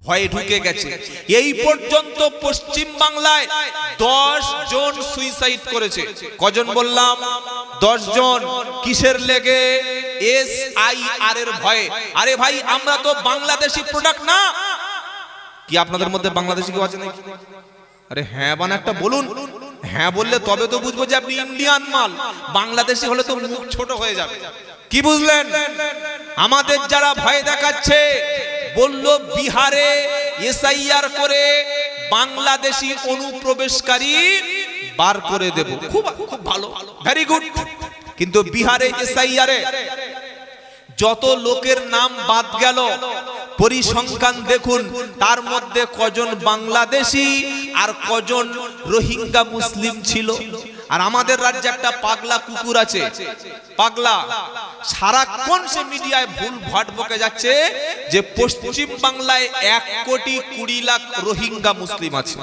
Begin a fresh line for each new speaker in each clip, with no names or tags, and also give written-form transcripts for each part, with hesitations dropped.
ভয়ে ঢুকে গেছে। এই পর্যন্ত পশ্চিম বাংলায় 10 জন সুইসাইড করেছে। কজন বললাম? 10 জন। কিসের লেগে? SIR এর ভয়ে। আরে ভাই, আমরা তো বাংলাদেশি প্রোডাক্ট না। কি আপনাদের মধ্যে বাংলাদেশি কেউ আছে নাকি? আরে হ্যাঁ বানা একটা বলুন। হ্যাঁ বললে তবে তো বুঝবো যে আপনি ইন্ডিয়ান মাল। বাংলাদেশি হলে তো মুখ ছোট হয়ে যাবে। কি বুঝলেন? আমাদের যারা ভয় দেখাচ্ছে, বলল বিহারে SIR করে বাংলাদেশি অনুপ্রবেশকারী বার করে দেব। খুব খুব ভালো, ভেরি গুড। কিন্তু বিহারে SIR এ যত লোকের নাম বাদ গেল, পরিসংখ্যান দেখুন, তার মধ্যে কজন বাংলাদেশি আর কজন রোহিঙ্গা মুসলিম ছিল। আর আমাদের রাজ্যে একটা পাগলা কুকুর আছে, পাগলা, সারাক্ষণ সে মিডিয়ায় ভুল ভাট বকে যাচ্ছে যে পশ্চিম বাংলায় 1,20,00,000 রোহিঙ্গা মুসলিম আছে।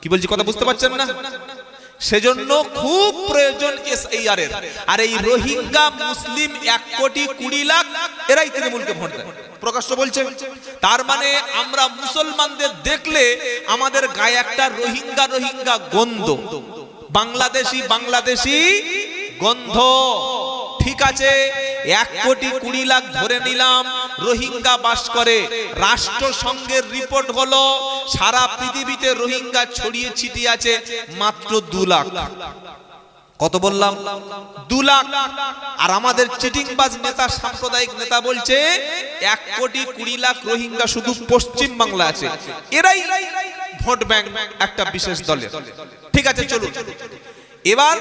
কি বলছি কথা বুঝতে পারছেন না? সেজন্য খুব প্রয়োজন SIR এর। আর এই রোহিঙ্গা মুসলিম 1,20,00,000 এরাই তৃণমূলকে ভোট দেয়, প্রকাশ্য বলছে। তার মানে আমরা মুসলমানদের দেখলে আমাদের গায়ে একটা রোহিঙ্গা রোহিঙ্গা গন্ধ, বাংলাদেশি বাংলাদেশি গন্ধ। ঠিক আছে, 1,20,00,000 ধরে নিলাম রোহিঙ্গা বাস করে। রাষ্ট্রসংঘের রিপোর্ট হলো সারা পৃথিবীতে রোহিঙ্গা ছড়িয়ে ছিটিয়ে আছে মাত্র 2 লাখ। কত বললাম? 2 লাখ। আর আমাদের চিটিংবাজ নেতা, সাম্প্রদায়িক নেতা বলছে 1,20,00,000 রোহিঙ্গা শুধু পশ্চিম বাংলা আছে। এরাই ভোট ব্যাংক একটা বিশেষ দলের। ঠিক আছে, চলুন এবার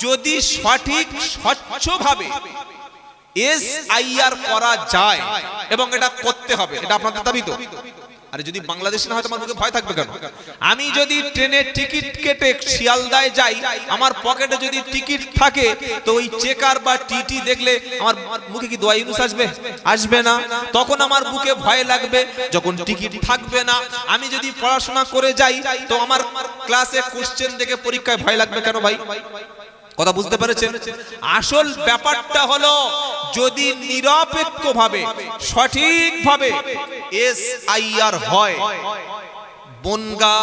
যদি সঠিক স্বচ্ছভাবে SIR করা যায়, এবং এটা করতে হবে, এটা আপনাদের দাবি তো? আরে যদি বাংলাদেশি না হয় তোমার মুখে ভয় থাকবে কেন? আমি যদি ট্রেনের টিকিট কেটে শিয়ালদায় যাই, আমার পকেটে যদি টিকিট থাকে, তো ওই চেকার বা টিটি দেখলে আমার মুখে কি দোয়া ইউনুস আসবে? আসবে না। তখন আমার বুকে ভয় লাগবে। যখন টিকিট থাকবে না, আমি যদি পড়াশোনা করে যাই, তো আমার ক্লাসে কোশ্চেন দেখে পরীক্ষায় ভয় লাগবে কেন ভাই? কথা বুঝতে পেরেছেন? আসল ব্যাপারটা হলো যদি নিরপেক্ষভাবে সঠিকভাবে SIR হয়, বনগা,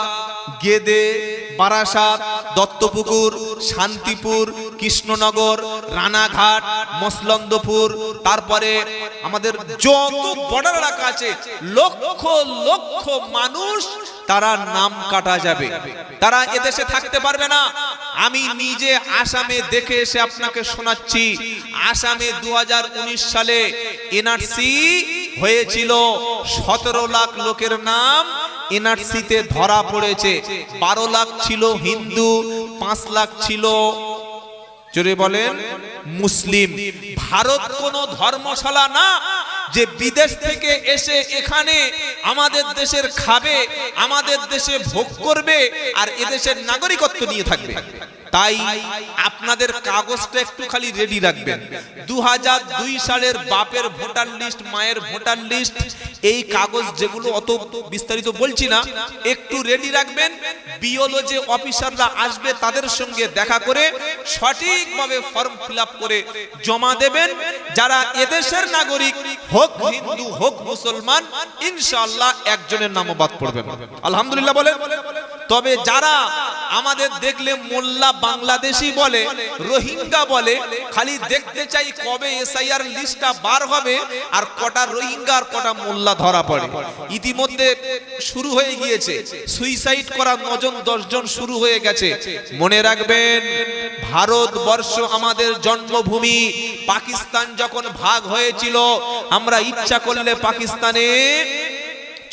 গেদে, বারাসাত, দত্তপুকুর, শান্তিপুর, কৃষ্ণনগর, রানাঘাট, মসলন্দপুর, তারপরে আমাদের যত বর্ডার এলাকা আছে, লক্ষ লক্ষ মানুষ তারা নাম কাটা যাবে। তারা এদেশে থাকতে পারবে না। আমি নিজে আসামে দেখে এসে আপনাকে শোনাচ্ছি। আসামে 2019 সালে NRC হয়েছিল, 17 লাখ লোকের নাম NRC তে ধরা পড়েছে। 12 লাখ ছিল হিন্দু, 5 লাখ ছিল, জোরে বলেন, মুসলিম। ভারত কোন ধর্মশালা না যে বিদেশ থেকে এসে এখানে আমাদের দেশের খাবে, আমাদের দেশে ভোগ করবে আর এদেশের নাগরিকত্ব নিয়ে থাকবে। তাই আপনাদের কাগজটা একটু খালি রেডি রাখবেন। 2002 সালের বাপের ভোটার লিস্ট, মায়ের ভোটার লিস্ট, এই কাগজ যেগুলো অত বিস্তারিত বলছি না, একটু রেডি রাখবেন। বিওলজি অফিসাররা আসবে, তাদের সঙ্গে দেখা করে সঠিকভাবে ফর্ম ফিলআপ করে জমা দেবেন। যারা এদেশের নাগরিক, হোক হিন্দু হোক মুসলমান, ইনশাআল্লাহ একজনের নামও বাদ পড়বে না। আলহামদুলিল্লাহ বলেন। তবে যারা আমাদের দেখলে মোল্লা বাংলাদেশি বলে, রোহিঙ্গা বলে, খালি দেখতে চাই কবে SIR লিস্টটা বার হবে আর কটা রোহিঙ্গা আর কটা মোল্লা ধরা পড়ে। ইতিমধ্যে শুরু হয়ে গিয়েছে, সুইসাইড করা 9 জন 10 জন শুরু হয়ে গেছে। মনে রাখবেন, ভারতবর্ষ আমাদের জন্মভূমি। পাকিস্তান যখন ভাগ হয়েছিল, আমরা ইচ্ছা করলে পাকিস্তানে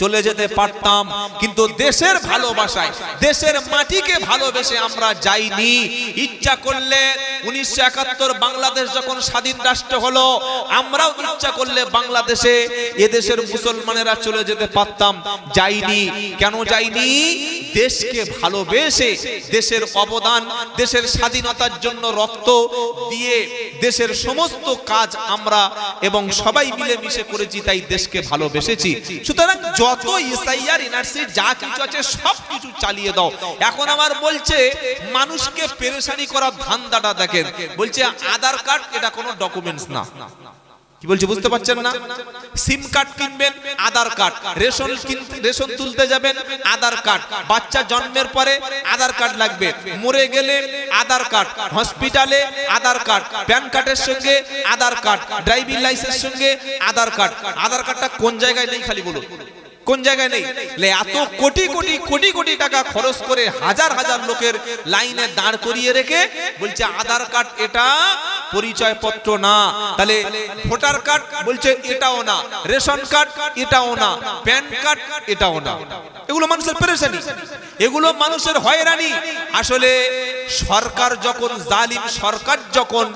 চলে যেতে পারতাম, কিন্তু দেশের ভালোবাসায়, দেশের মাটিকে ভালোবেসে আমরা যাইনি। ইচ্ছা করলে 1971 বাংলাদেশ যখন স্বাধীন রাষ্ট্র হলো, আমরাও ইচ্ছা করলে বাংলাদেশে এদেশের মুসলমানেরা চলে যেতে পারতাম, যাইনি। কেন যাইনি? দেশকে ভালোবেসে, দেশের অবদান, দেশের স্বাধীনতার জন্য রক্ত দিয়ে দেশের সমস্ত কাজ আমরা এবং সবাই মিলে মিশে করেছি, তাই দেশকে ভালোবেসেছি। সুতরাং যত SIR NRC যা কিছু আছে সব কিছু চালিয়ে দাও। এখন আমার বলছে মানুষকে পেরেশানি করার ধান্দাটা দেখেন। বলছে আধার কার্ড এটা কোনো ডকুমেন্টস না। কি বলছি বুঝতে পারছেন না? সিম কার্ড কিনবেন, আধার কার্ড, রেশন তুলতে যাবেন, আধার কার্ড, বাচ্চা জন্মের পরে আধার কার্ড লাগবে, মরে গেলে আধার কার্ড, হসপিটালে আধার কার্ড, প্যান কার্ডের সঙ্গে আধার কার্ড, ড্রাইভিং লাইসেন্সের সঙ্গে আধার কার্ড। আধার কার্ডটা কোন জায়গায় নেই খালি বলুন, কোন জায়গায় নেই? এত কোটি কোটি কোটি কোটি টাকা খরচ করে হাজার হাজার লোকের লাইনে দাঁড় করিয়ে রেখে বলছে আধার কার্ড এটা পরিচয় পত্র না, তাহলে ভোটার কার্ড বলছে এটাও না, রেশন কার্ড এটাও না, প্যান কার্ড এটাও না। এগুলো মানুষের পেরেশানি, এগুলো মানুষের হয়রানি। আসলে সরকার যখন জালিম, সরকার যখন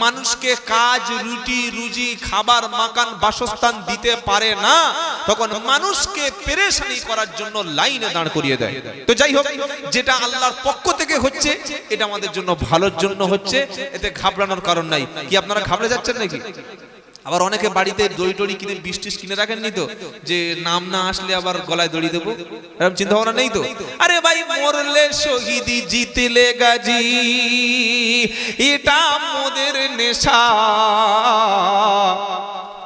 মানুষকে কাজ, রুটি রুজি, খাবার, মাকান, বাসস্থান দিতে পারে না, তখন মানুষকে পেরেশানি করার জন্য লাইনে দাঁড় করিয়ে দেয়। তো যাই হোক, যেটা আল্লাহর পক্ষ থেকে হচ্ছে এটা আমাদের জন্য ভালোর জন্য হচ্ছে, এতে ঘাবড়ানোর কারণ নাই। কি আপনারা ঘাবড়ে যাচ্ছেন নাকি? আবার অনেকে বাড়িতে দড়ি টড়ি কিনে, বিষ কিনে রাখেননি তো, যে নাম না আসলে আবার গলায় দড়ি দেবো, এরকম চিন্তা ভাবনা নেই তো? আরে ভাই, মরলে শহীদি, জিতলে গাজী, এটা মোদের নেশা।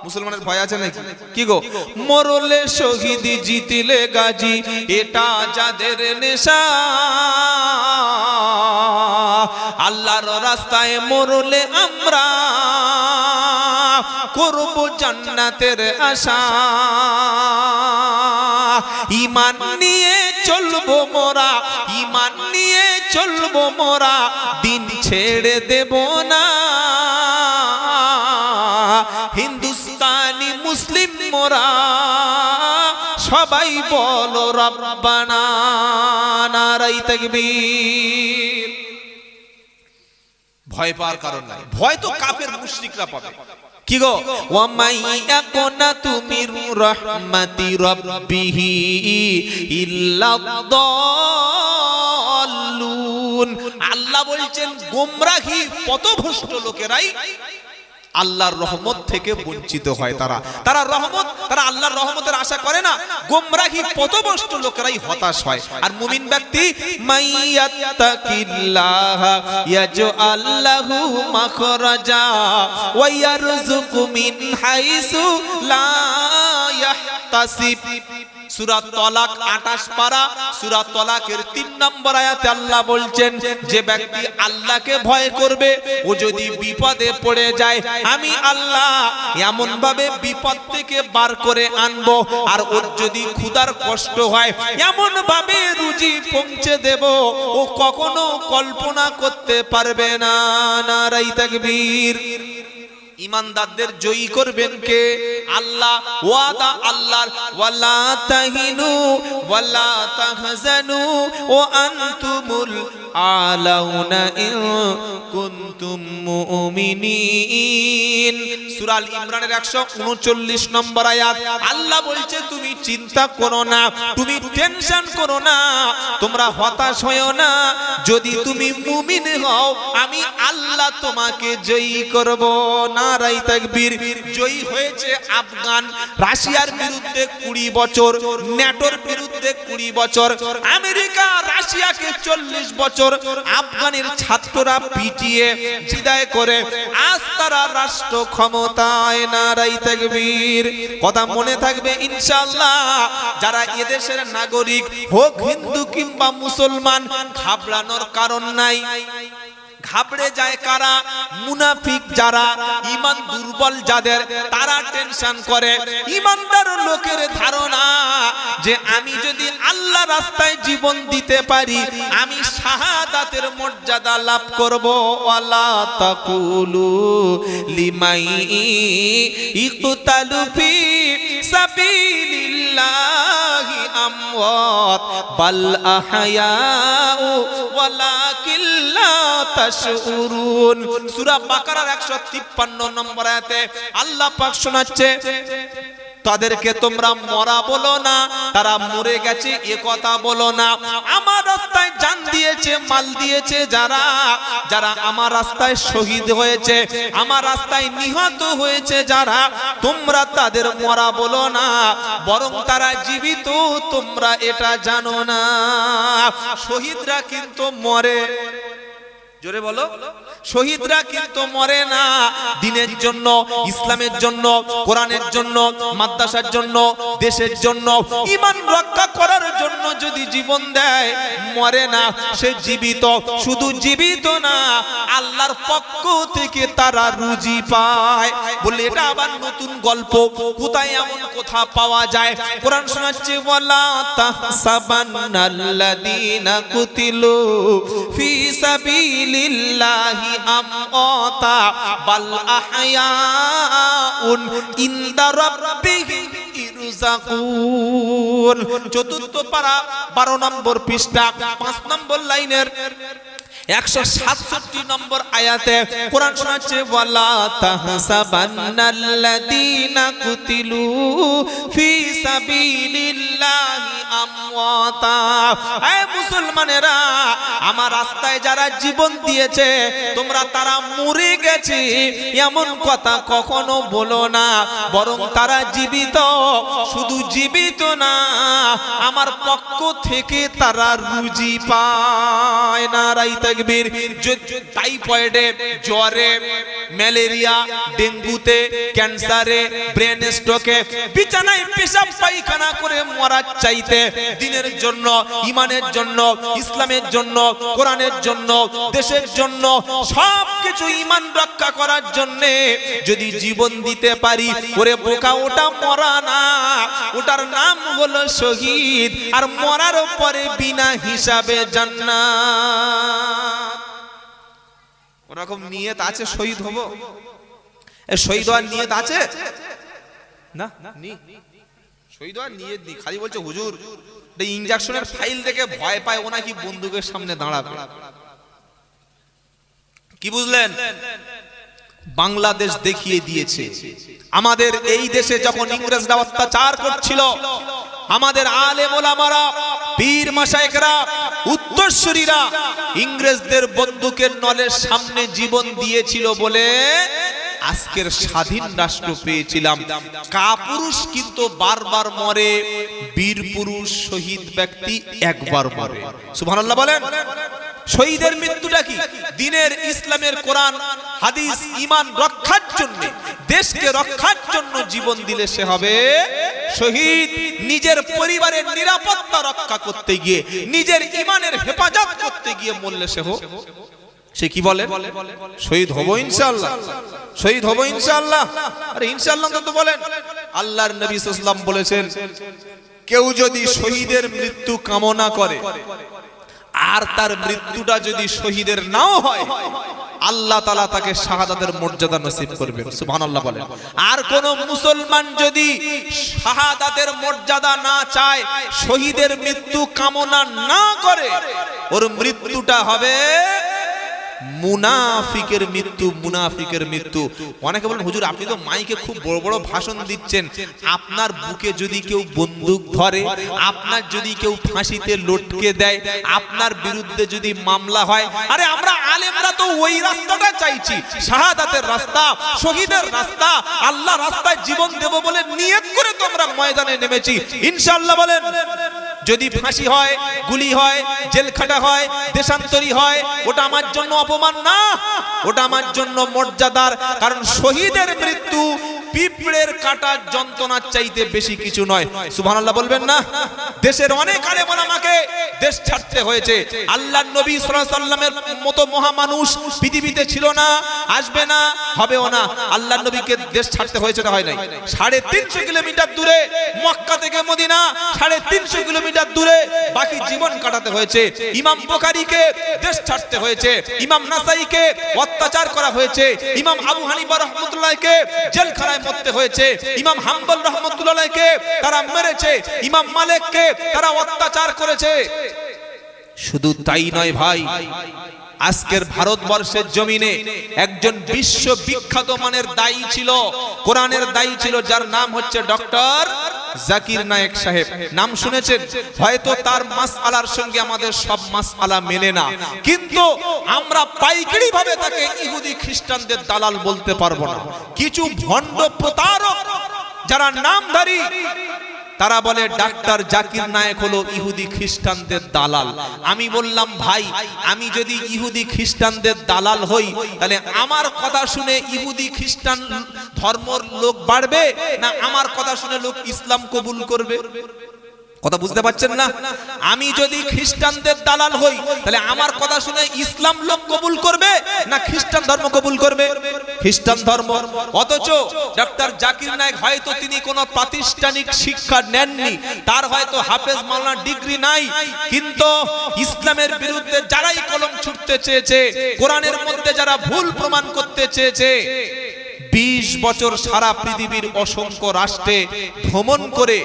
মুসলমানের ভয় আছে নাকি? কি গো, মরলে শহীদি, জিতলে গাজী, এটা যাদের নেশা। আল্লাহর রাস্তায় মরলে আমরা করব জান্নাতের আশা। ঈমান নিয়ে চলবো মোরা, ঈমান নিয়ে চলবো মোরা, দিন ছেড়ে দেব না। হিন্দুস্তানি মুসলিম মোরা, সবাই বলো রব্বানা, নারায়ে তাকবীর। ভয় পাওয়ার কারণ নাই, ভয় তো কাফের মুশরিকরা পাবে। কি গো, ওয়া মাইয়াকুনাতু মির রাহমাতি রাব্বিহি ইল্লাদ-দাল্লুন। আল্লাহ বলছেন গোমরাহী পথভ্রষ্ট লোকেরাই আল্লাহর রহমত থেকে বঞ্চিত হয়। তারা আল্লাহর রহমতের আশা করে না। গোমরাহী পথভ্রষ্ট লোকেরাই হতাশ হয়। আর মুমিন ব্যক্তি, মাইয়াত্তাকিল্লাহ ইয়াজআল লাহু মাখরাজা ওয়া ইয়ারযুকু মিন হাইসু লা ইয়াহতাসিব। সূরা তালাক 28 পারা, সূরা তালাকের 3 নম্বর আয়াতে আল্লাহ বলছেন, যে ব্যক্তি আল্লাহকে ভয় করবে, ও যদি বিপদে পড়ে যায়, আমি আল্লাহ এমন ভাবে বিপদ থেকে বার করে আনবো, আর ওর যদি ক্ষুধার কষ্ট হয়, এমন ভাবে রুজি পৌঁছে দেব, ও কখনো কল্পনা করতে পারবে না। নারায়ে তাকবীর। ইমানদারদের জয়ী করবেন কে? আল্লাহ। ওয়াদা আল্লাহর, ওয়ালা তাহিনু ওয়ালা তাহজানু ওয়া আনতুমুল আলাউনা ইন কুনতুম মুমিনিন। সূরা আল ইমরানের 139 নম্বর আয়াত। আল্লাহ বলছে, তুমি চিন্তা করো না, তুমি টেনশন করো না, তোমরা হতাশ হয়ো না। যদি তুমি মুমিন হও, আমি আল্লাহ তোমাকে জয়ী করব। নারায়ে তাকবীর। জয়ী হয়েছে আফগান, রাশিয়ার বিরুদ্ধে 20 বছর, ন্যাটোর বিরুদ্ধে 20 বছর, আমেরিকা রাশিয়াকে 40 বছর আফগানের ছাত্ররা পিটিয়ে জিদায় করে আজ তারা রাষ্ট্র ক্ষমতায়। নারায়ে তাকবীর। কথা মনে থাকবে ইনশাআল্লাহ। যারা এদেশের নাগরিক, হোক হিন্দু কিংবা মুসলমান, ঘাবড়ানোর কারণ নাই। ঘাবড়ে যায় কারা? মুনাফিক যারা, ঈমান দুর্বল যাদের, তারা টেনশন করে। ঈমানদার লোকের ধারণা যে আমি যদি আল্লাহ রাস্তায় জীবন দিতে পারি, আমি শাহাদাতের মর্যাদা লাভ করব। ওয়ালা তাকুলু লিমাই ইকতালু ফি সাবিলিল্লাহি আমওয়াত বাল আহয়াউ ওয়ালাকিন লা তাশউরুন। সূরা বাকারার 153 নম্বর আয়াতে আল্লাহ পাক শোনাচ্ছে, তাদেরকে তোমরা মরা বলো না, তারা মরে গেছে এ কথা বলো না। আমার রাস্তায় জান দিয়েছে, মাল দিয়েছে যারা, যারা আমার রাস্তায় শহীদ হয়েছে, আমার রাস্তায় নিহত হয়েছে যারা, তোমরা তাদের মরা বলো না, বরং তারা জীবিত, তোমরা এটা জানো না। শহীদরা কিন্তু মরে, জোরে বলো। শহীদরা কিন্তু মরে না, দ্বীনের জন্য, ইসলামের জন্য, কোরআনের জন্য, মাদ্রাসার জন্য, দেশের জন্য, ঈমান রক্ষা করার জন্য যদি জীবন দেয় মরে না, সে জীবিত। শুধু জীবিত না, আল্লাহর পক্ষ থেকে তারা রুজি পায়। বলে এটা আবার নতুন গল্প, কোথায় এমন কথা পাওয়া যায়? কোরআন শোনাচ্ছে, ওয়ালা তাহসাবান্নাল্লাযীনা কুতিলু ফি সাবিলিল্লাহি আমওয়াতা বাল আহইয়াউন ইনদা রাব্বিহিম ইরযাকুন। চতুর্থ পারা 12 নম্বর পৃষ্ঠা 5 নম্বর লাইনের 167 নম্বর আয়াতে কোরআন শোনাচ্ছে, ওয়ালা তাহসাবান্নাল্লাযীনা কুতিলু ফি সাবিলিল্লাহি আমওয়াতা। হে মুসলমানেরা, আমার রাস্তায় যারা জীবন দিয়েছে তোমরা তারা মরে গেছে এমন কথা কখনো বলো না, বরং তারা জীবিত। শুধু জীবিত না, আমার পক্ষ থেকে তারা রুজি পায়। নারাই তাকবীর। টাইফয়েডে, জ্বরে, ম্যালেরিয়া, ডেঙ্গুতে, ক্যান্সারে, ব্রেন স্ট্রোকে বিছানায় পেশাব পায়খানা করে মরার চাইতে দ্বীনের জন্য, ঈমানের জন্য, ইসলামের জন্য, কোরআনের জন্য, দেশের জন্য, সবকিছু ঈমান রক্ষা করার জন্য যদি জীবন দিতে পারি, ওরে বোকা, ওটা মরা না, ওটার নাম হলো শহীদ। আর মরার পরে বিনা হিসাবে জান্নাত। ওরকম নিয়ত আছে শহীদ হব? শহীদ হওয়ার নিয়ত আছে না? শহীদ হওয়ার নিয়ত নেই, খালি বলছে হুজুর ইনজেকশনের ফাইল দেখে ভয় পায়, ও নাকি বন্দুকের সামনে দাঁড়াবে। কি বুঝলেন? বাংলাদেশ দেখিয়ে দিয়েছে, আমাদের এই দেশে যখন ইংরেজরা অত্যাচার করছিল, আমাদের আলেম ওলামারা, পীর মাশায়েখরা, উত্তরসূরিরা ইংরেজদের বন্দুকের নলের সামনে জীবন দিয়েছিল বলে আজকের স্বাধীন রাষ্ট্র পেয়েছিলাম। কাপুরুষ কিন্তু বারবার মরে, বীর পুরুষ শহীদ ব্যক্তি একবার মরে। সুবহানাল্লাহ বলেন। শহীদের মৃত্যুটা কি? দ্বীনের, ইসলামের, কোরআন হাদিস, ঈমান রক্ষার জন্য, দেশকে রক্ষার জন্য জীবন দিলে সে হবে শহীদ। নিজের পরিবারের নিরাপত্তা রক্ষা করতে গিয়ে, নিজের ঈমানের হেফাজত করতে গিয়ে মরলে সে কি বলে? শহীদ হব ইনশাআল্লাহ, শহীদ হব ইনশাআল্লাহ। আরে ইনশাআল্লাহ তো বলেন। আল্লাহর নবী সাল্লাল্লাহু আলাইহি ওয়াসাল্লাম বলেছেন, কেউ যদি শহীদের মৃত্যু কামনা করে আর তার মৃত্যুটা যদি শহীদের নাও হয়, আল্লাহ তাআলা তাকে শাহাদাতের মর্যাদা নসিব করবেন। সুবহানাল্লাহ বলেন। আর কোন মুসলমান যদি শাহাদাতের মর্যাদা না চায়, শহীদের মৃত্যু কামনা না করে, ওর মৃত্যুটা হবে মুনাফিকের মৃত্যু। মুনাফিকের মৃত্যু। অনেকে বলেন, হুজুর আপনি তো মাইকে খুব বড় বড় ভাষণ দিচ্ছেন, আপনার বুকে যদি কেউ বন্দুক ধরে, আপনার যদি কেউ ফাঁসিতে লটকে দেয়, আপনার বিরুদ্ধে যদি মামলা হয়, আরে আমরা আলেমরা তো ওই রাস্তাটা চাইছি, শাহাদাতের রাস্তা, শহীদের রাস্তা, আল্লাহ রাস্তায় জীবন দেব বলে নিয়ত করে তো আমরা ময়দানে নেমেছি। ইনশাআল্লাহ বলেন। যদি ফাঁসি হয়, গুলি হয়, জেলখাটা হয়, দেশান্তরী হয়, ওটা আমার জন্য অপমান না, ওটা আমার জন্য মর্যাদার। কারণ শহীদের মৃত্যু পিঁপড়ের কাটার যন্ত্রণার চাইতে বেশি কিছু নয়। সুবহানাল্লাহ বলবেন না? দেশের অনেক আলেম ওলামাকে দেশ ছাড়তে হয়েছে। আল্লাহর নবী সাল্লাল্লাহু আলাইহি ওয়াসাল্লামের মতো মহামানুষ পৃথিবীতে ছিল না, আসবে না, হবেও না। আল্লাহর নবীকে দেশ ছাড়তে হয়েছে না হয় নাই? 350 কিলোমিটার দূরে, মক্কা থেকে মদিনা 350 কিলোমিটার দূরে বাকি জীবন কাটাতে হয়েছে। ইমাম বুখারীকে দেশ ছাড়তে হয়েছে, ইমাম নাসাইকে অত্যাচার করা হয়েছে, ইমাম আবু হানিফা রাহমাতুল্লাহকে জেলখানায় মরতে হয়েছে, ইমাম হাম্বল রাহমাতুল্লাহকে তারা মেরেছে, ইমাম মালিককে তারা অত্যাচার করেছে। শুধু তাই নয় ভাই, আজকের ভারতবর্ষের জমিনে একজন বিশ্ববিখ্যাত মানের দায়ী ছিল, কোরআনের দায়ী ছিল, যার নাম হচ্ছে ডক্টর জাকির নায়েক সাহেব। নাম শুনেছেন হয়তো। তার মাসআলার সঙ্গে আমাদের সব মাসআলা মেলে না, কিন্তু আমরা পাইকারি ভাবে তাকে ইহুদি খ্রিস্টানদের দালাল বলতে পারবো না। কিছু ভণ্ড প্রতারক যারা নামধারী তারা বলে ডাক্তার জাকির নায়েক হলো ইহুদি খ্রিস্টানদের দালাল। আমি বললাম ভাই, আমি যদি ইহুদি খ্রিস্টানদের দালাল হই, তাহলে আমার কথা শুনে ইহুদি খ্রিস্টান ধর্মের লোক বাড়বে, না আমার কথা শুনে লোক ইসলাম কবুল করবে? কথা বুঝতে পারছেন না? আমি যদি খ্রিস্টানদের দালাল হই, তাহলে আমার কথা শুনে ইসলাম লোক কবুল করবে, না খ্রিস্টান ধর্ম কবুল করবে? খ্রিস্টান ধর্ম। অথচ ডক্টর জাকির নায়েক হয়তো তিনি কোনো প্রাতিষ্ঠানিক শিক্ষা নেননি, তার হয়তো হাফেজ মাওলানা ডিগ্রি নাই, কিন্তু ইসলামের বিরুদ্ধে যারাই কলম ছুটতে চেয়েছে, কোরআনের মধ্যে যারা ভুল প্রমাণ করতে চেয়েছে, 20 বছর সারা পৃথিবীর অসংখ্য রাষ্ট্রে ভ্রমণ করে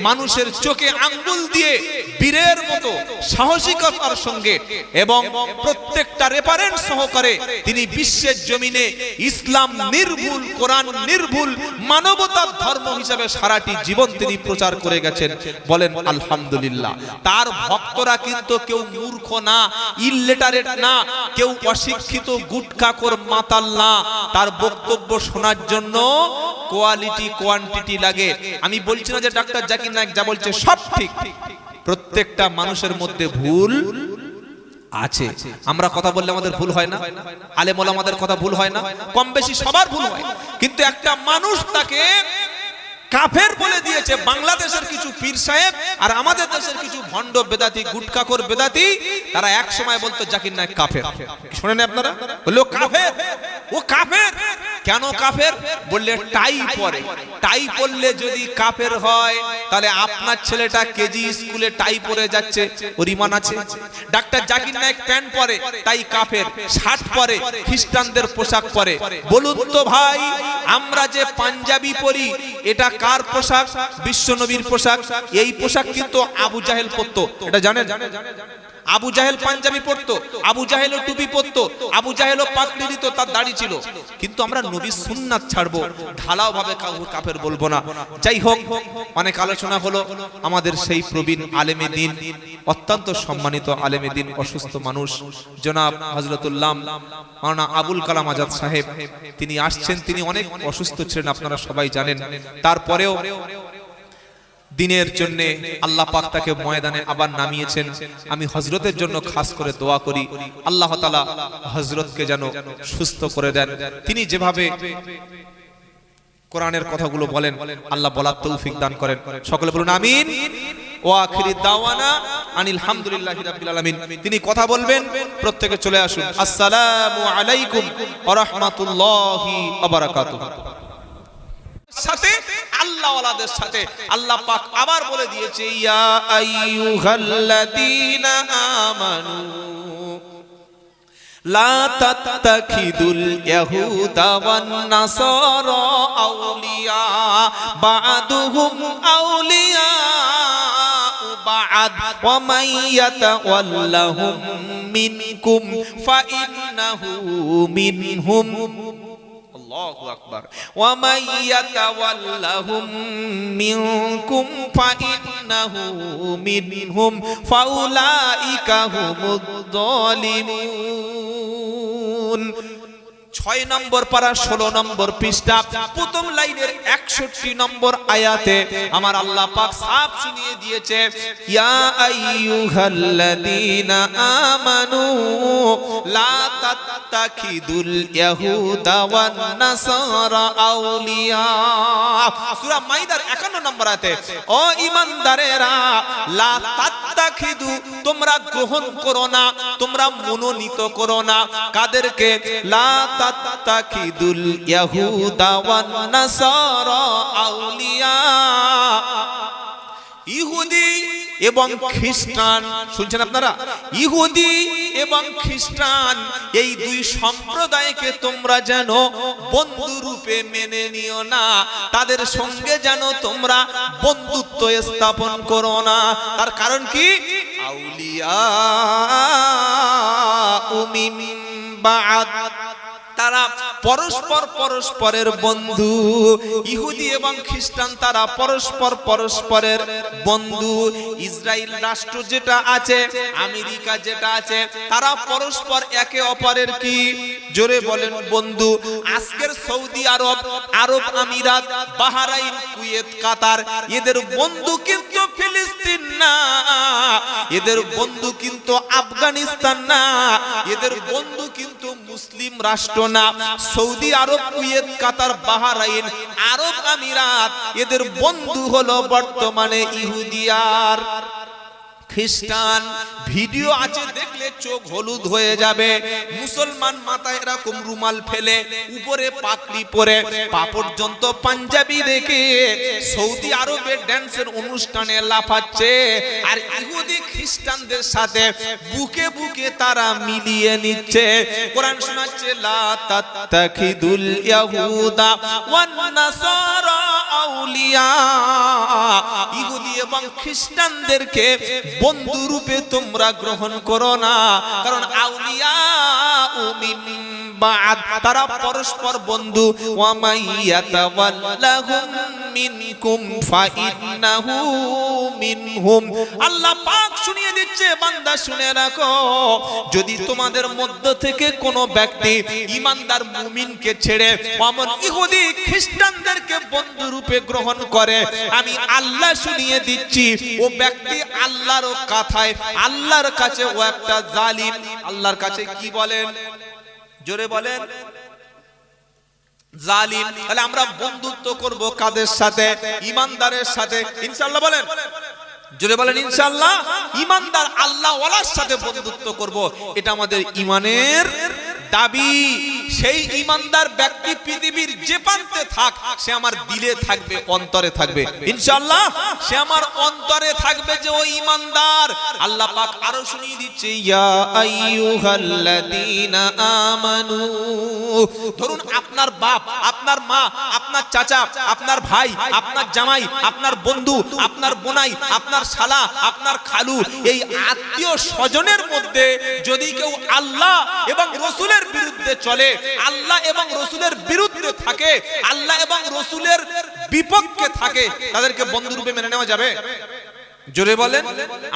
মানুষের চোখে আঙ্গুল দিয়ে বীরের মতো সাহসিকতার সঙ্গে এবং প্রত্যেকটা রেফারেন্স সহকারে তিনি বিশ্বের জমিনে ইসলাম নির্ভুল, কোরআন নির্ভুল, মানবতার ধর্ম হিসাবে সারাটি জীবন তিনি প্রচার করে গেছেন। বলেন আলহামদুলিল্লাহ। তার ভক্তরা কিন্তু কেউ মূর্খ না, ইললিটারেট না, কেউ অশিক্ষিত গুটখাখোর মাতাল না। তার বক্তব্য শোনার জন্য কোয়ালিটি কোয়ান্টিটি লাগে। আমি বলছি না যে ডাক্তার জাকির নায়েক যা বলছে সব ঠিক, প্রত্যেকটা মানুষের মধ্যে ভুল আছে। আমরা কথা বললে আমাদের ভুল হয় না? আলেম ওলামাদের কথা ভুল হয় না? কম বেশি সবার ভুল হয়, কিন্তু একটা মানুষ তাকে কাফের বলে দিয়েছে। বাংলাদেশের কিছু পীর সাহেব আর আমাদের দেশের কিছু ভণ্ড বেদাতি, গুটখাখোর বেদাতি, তারা এক সময় বলতো জাকির নায়েক কাফের। শুনেন আপনারা, বললো কাফের, ও কাফের। কেন কাফের? বললে টাই পরে। টাই পরলে যদি কাফের হয়, তাহলে আপনার ছেলেটা কেজি স্কুলে টাই পরে যাচ্ছে, ওর ঈমান আছে? ডাক্তার জাকির নায়েক প্যান্ট পরে, তাই কাফের। শার্ট পরে, খ্রিস্টানদের পোশাক পরে। বলুন তো ভাই, আমরা যে পাঞ্জাবি পরি, এটা কার পোশাক? বিশ্বনবীর পোশাক। এই পোশাক কিন্তু আবু জাহেল পরতো, এটা জানেন? আবু জাহেল পাঞ্জাবি পরতো, আবু জাহেলও টুপি পরতো, আবু জাহেলও পাগড়ি দিত, তার দাড়ি ছিল। কিন্তু আমরা নবীর সুন্নাত ছাড়বো, ঢালাও ভাবে কাফের বলবো না। যাই হোক, অনেক আলোচনা হলো। আমাদের সেই প্রবীণ আলেমে দ্বীন, অত্যন্ত সম্মানিত আলেমে দ্বীন, অসুস্থ মানুষ জনাব হযরতুল্লাহ মাওলানা আবুল কালাম আজাদ সাহেব, তিনি আসছেন। তিনি অনেক অসুস্থ ছিলেন, আপনারা সবাই জানেন। তারপরেও দিনের জন্য আল্লাহ পাক তাকে ময়দানে আবার নামিয়েছেন। আমি হযরতের জন্য খাস করে দোয়া করি, আল্লাহ তাআলা হযরতকে যেন সুস্থ করে দেন। তিনি যেভাবে কোরআনের কথাগুলো বলেন, আল্লাহ বলার তৌফিক দান করেন। সকলে বলুন আমিন। ওয়া আখিরি দাওয়ানা আনিল হামদুলিল্লাহি রাব্বিল আলামিন। তিনি কথা বলবেন, প্রত্যেকে চলে আসুন। আসসালামু আলাইকুম ওয়া রাহমাতুল্লাহি ওয়া বারাকাতুহু। সাথে আল্লাহ ওয়ালাদের সাথে আল্লাহ পাক আবার বলে দিয়েছে, ইয়া আইয়ুহাল্লাযীনা আমানু লা তাত্তাখিদুল ইয়াহুদা ওয়ান নাসারা আউলিয়া বা'দুহুম আউলিয়া বা'দ ওয়া মান ইয়াতাওয়াল্লাহুম মিনকুম ফাইন্নাহু মিনহুম। আল্লাহু আকবার। ওয়া মান ইয়াতাওয়াল্লাহুম মিনকুম ফাইন্নাহু মিনহুম ফাউলাইকা হুমুদ যালিমুন। 6 নম্বর পারা 16 নম্বর পৃষ্ঠা, প্রথম লাইনের 61 নম্বর আয়াতে আমার আল্লাহ পাক সাফ শুনিয়ে দিয়েছে, ইয়া আইয়ুহাল্লাযীনা আমানু লা তাত্তাখিদুল ইয়াহুদা ওয়ান নাসারা আউলিয়া। সূরা মাইদার 51 নম্বর আয়াতে, ও ঈমানদারেরা, লা তাত্তাখিদু, তোমরা গ্রহণ করো না, তোমরা মনোনীত করো না। কাদেরকে? লা তাত্তাখিদুল ইয়াহুদা ওয়ান নাসারা আউলিয়া, ইহুদি এবং খ্রিস্টান। শুনছেন আপনারা? ইহুদি এবং খ্রিস্টান, এই দুই সম্প্রদায়কে তোমরা যেন বন্ধু রূপে মেনে নিও না, তাদের সঙ্গে যেন তোমরা বন্ধুত্ব স্থাপন করো না। তার কারণ কি? আউলিয়া মিন বা'দ, তারা পরস্পরের বন্ধু। ইহুদি এবং খ্রিস্টান তারা পরস্পরের বন্ধু। ইসরায়েল রাষ্ট্র যেটা আছে, আমেরিকা যেটা আছে, তারা পরস্পর একে অপরের কি জোরে বলেন বন্ধু। আজকের সৌদি আরব, আরব আমিরাত, বাহরাইন, কুয়েত, কাতার, এদের বন্ধু কিন্তু ফিলিস্তিন না, এদের বন্ধু কিন্তু আফগানিস্তান না, এদের বন্ধু কিন্তু মুসলিম রাষ্ট্র না। সৌদি আরব, কুয়েত, কাতার, বাহরাইন, আরব আমিরাত, এদের বন্ধু হলো বর্তমানে ইহুদি আর খ্রিস্টান। ভিডিও আছে, দেখলে চোখ হলুদ হয়ে যাবে। মুসলমান মাথায় এরকম রুমাল ফেলে, উপরে পাগড়ি পরে, পা পর্যন্ত পাঞ্জাবি রেখে সৌদি আরবে ড্যান্সের অনুষ্ঠানে লাফাচ্ছে, আর ইহুদি খ্রিস্টানদের সাথে বুকে বুকে তারা মিলিয়ে নিচ্ছে। কোরআন শোনাচ্ছে, লা তাত্তাখিদুল ইয়াহুদা ওয়ান নাসারা আউলিয়া। ইহুদি এবং খ্রিস্টানদেরকে বন্ধু রূপে তোমরা গ্রহণ করো না, কারণ আউলিয়া মিন বাদ, তারা পরস্পর বন্ধু। ওয়া মাইয়াতাওয়াল্লাহুম মিনকুম ফাইন্নাহু মিনহুম। আল্লাহ পাক শুনিয়ে দিচ্ছে, বান্দা শুনে রাখো, যদি তোমাদের মধ্য থেকে কোনো ব্যক্তি ঈমানদার মুমিনকে ছেড়ে অমন ইহুদি খ্রিস্টানদেরকে বন্ধু রূপে গ্রহণ করে, আমি আল্লাহ শুনিয়ে দিচ্ছি ও ব্যক্তি আল্লাহর কথায়, আল্লাহর কাছে ও একটা জালিম। আল্লাহর কাছে কি বলেন জোরে বলেন? জালিম। তাহলে আমরা বন্ধুত্ব করব কাদের সাথে? ঈমানদারের সাথে ইনশাআল্লাহ। বলেন জোরে বলেন ইনশাআল্লাহ। ঈমানদার আল্লাহ ওয়ালার সাথে বন্ধুত্ব করব, এটা আমাদের ঈমানের দাবি। সেই ঈমানদার ব্যক্তি পৃথিবীর যে প্রান্তে থাক, সে আমার দিলে থাকবে, অন্তরে থাকবে ইনশাআল্লাহ। সে আমার অন্তরে থাকবে যে ওই ঈমানদার। আল্লাহ পাক আরো শুনিয়ে দিচ্ছে, ইয়া আইয়ুহাল্লাযীনা আমানু। ধরুন আপনার বাপ, আপনার মা, আপনার চাচা, আপনার ভাই, আপনার জামাই, আপনার বন্ধু, আপনার বোনাই, আপনার শালা, আপনার খালু, এই আত্মীয় স্বজনের মধ্যে যদি কেউ আল্লাহ এবং রাসূলের বিরুদ্ধে চলে, আল্লাহ এবং রাসূলের বিরুদ্ধে থাকে, আল্লাহ এবং রাসূলের বিপক্ষে থাকে, তাদেরকে বন্ধুরূপে মেনে নেওয়া যাবে? জোরে বলেন।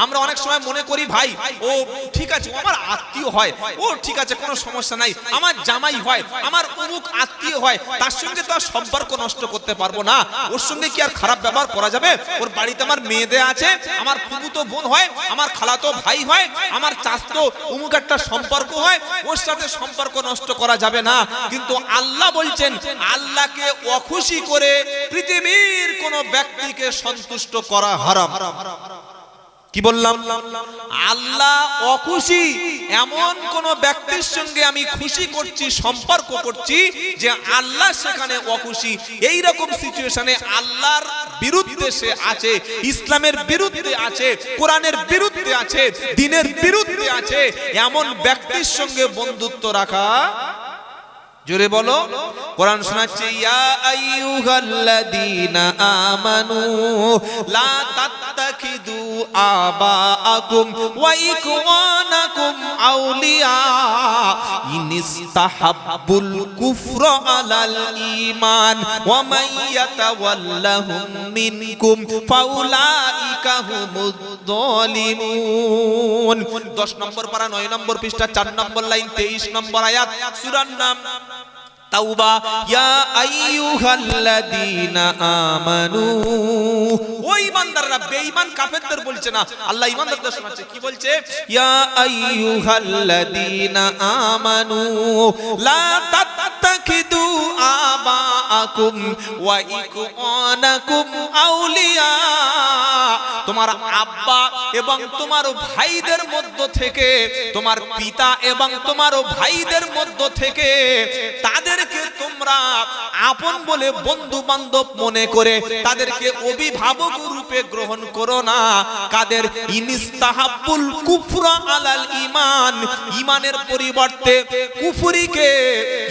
আমরা অনেক সময় মনে করি ভাই ও ঠিক আছে, ও আমার আত্মীয় হয়, ও ঠিক আছে কোনো সমস্যা নাই, আমার জামাই হয়, আমার অমুক আত্মীয় হয়, তার সঙ্গে তো আর সম্পর্ক নষ্ট করতে পারবো না, ওর সঙ্গে কি আর খারাপ ব্যবহার করা যাবে? ওর বাড়িতে আমার মেয়েদের আছে, আমার ফুফুতো বোন হয়, আমার খালাতো ভাই হয়, আমার চাচতো অমুক একটা সম্পর্ক হয়, ওর সাথে সম্পর্ক নষ্ট করা যাবে না। কিন্তু আল্লাহ বলছেন, আল্লাহকে অখুশি করে পৃথিবীর কোন ব্যক্তিকে সন্তুষ্ট করা হারাম। কি বললাম? আল্লাহ অখুশি এমন কোন ব্যক্তির সঙ্গে আমি খুশি করছি, সম্পর্ক করছি যে আল্লাহ সেখানে অখুশি, এই রকম সিচুয়েশনে আল্লাহর বিরুদ্ধে সে আছে, ইসলামের বিরুদ্ধে আছে, কোরআনের বিরুদ্ধে আছে, দ্বীনের বিরুদ্ধে আছে, এমন ব্যক্তির সঙ্গে বন্ধুত্ব রাখা। জোরে বলো। কোরআন শোনাচ্ছে, ইয়া আইয়ুহাল্লাযীনা আমানু লা তাত্তাখিদু আবাআকুম ওয়া ইখওয়ানাকুম আউলিয়া ইনিস্তাহাব্বুল কুফরা আলাল ঈমান ওয়া মান ইয়াতাওয়াল্লাহুম মিনকুম ফাউলাইকা হুমুদ যালিমুন। 10 নম্বর পারা 9 নম্বর পৃষ্ঠা 4 নম্বর লাইন 23 নম্বর আয়াত, সূরার নাম তাওবা। ইয়া আইয়ুহাল্লাযীনা আমানু, ওই ঈমানদাররা, বেঈমান কাফেরদের বলছে না, আল্লাহ ঈমানদারদের শোনাচ্ছে। কি বলছে? ইয়া আইয়ুহাল্লাযীনা আমানু লা তাত্তাখিদু আবাআকুম ওয়া ইখওয়ানাকুম আউলিয়া। তোমার আব্বা এবং তোমার ভাইদের মধ্য থেকে, তোমার পিতা এবং তোমার ভাইদের মধ্য থেকে তাদেরকে তোমরা আপন বলে, বন্ধু বান্ধব মনে করে তাদেরকে অভিভাবক রূপে গ্রহণ করো না। কাদের? ইনিস্তাহাব্বুল কুফরা আলাল ঈমান, ঈমানের পরিবর্তে কুফরিকে,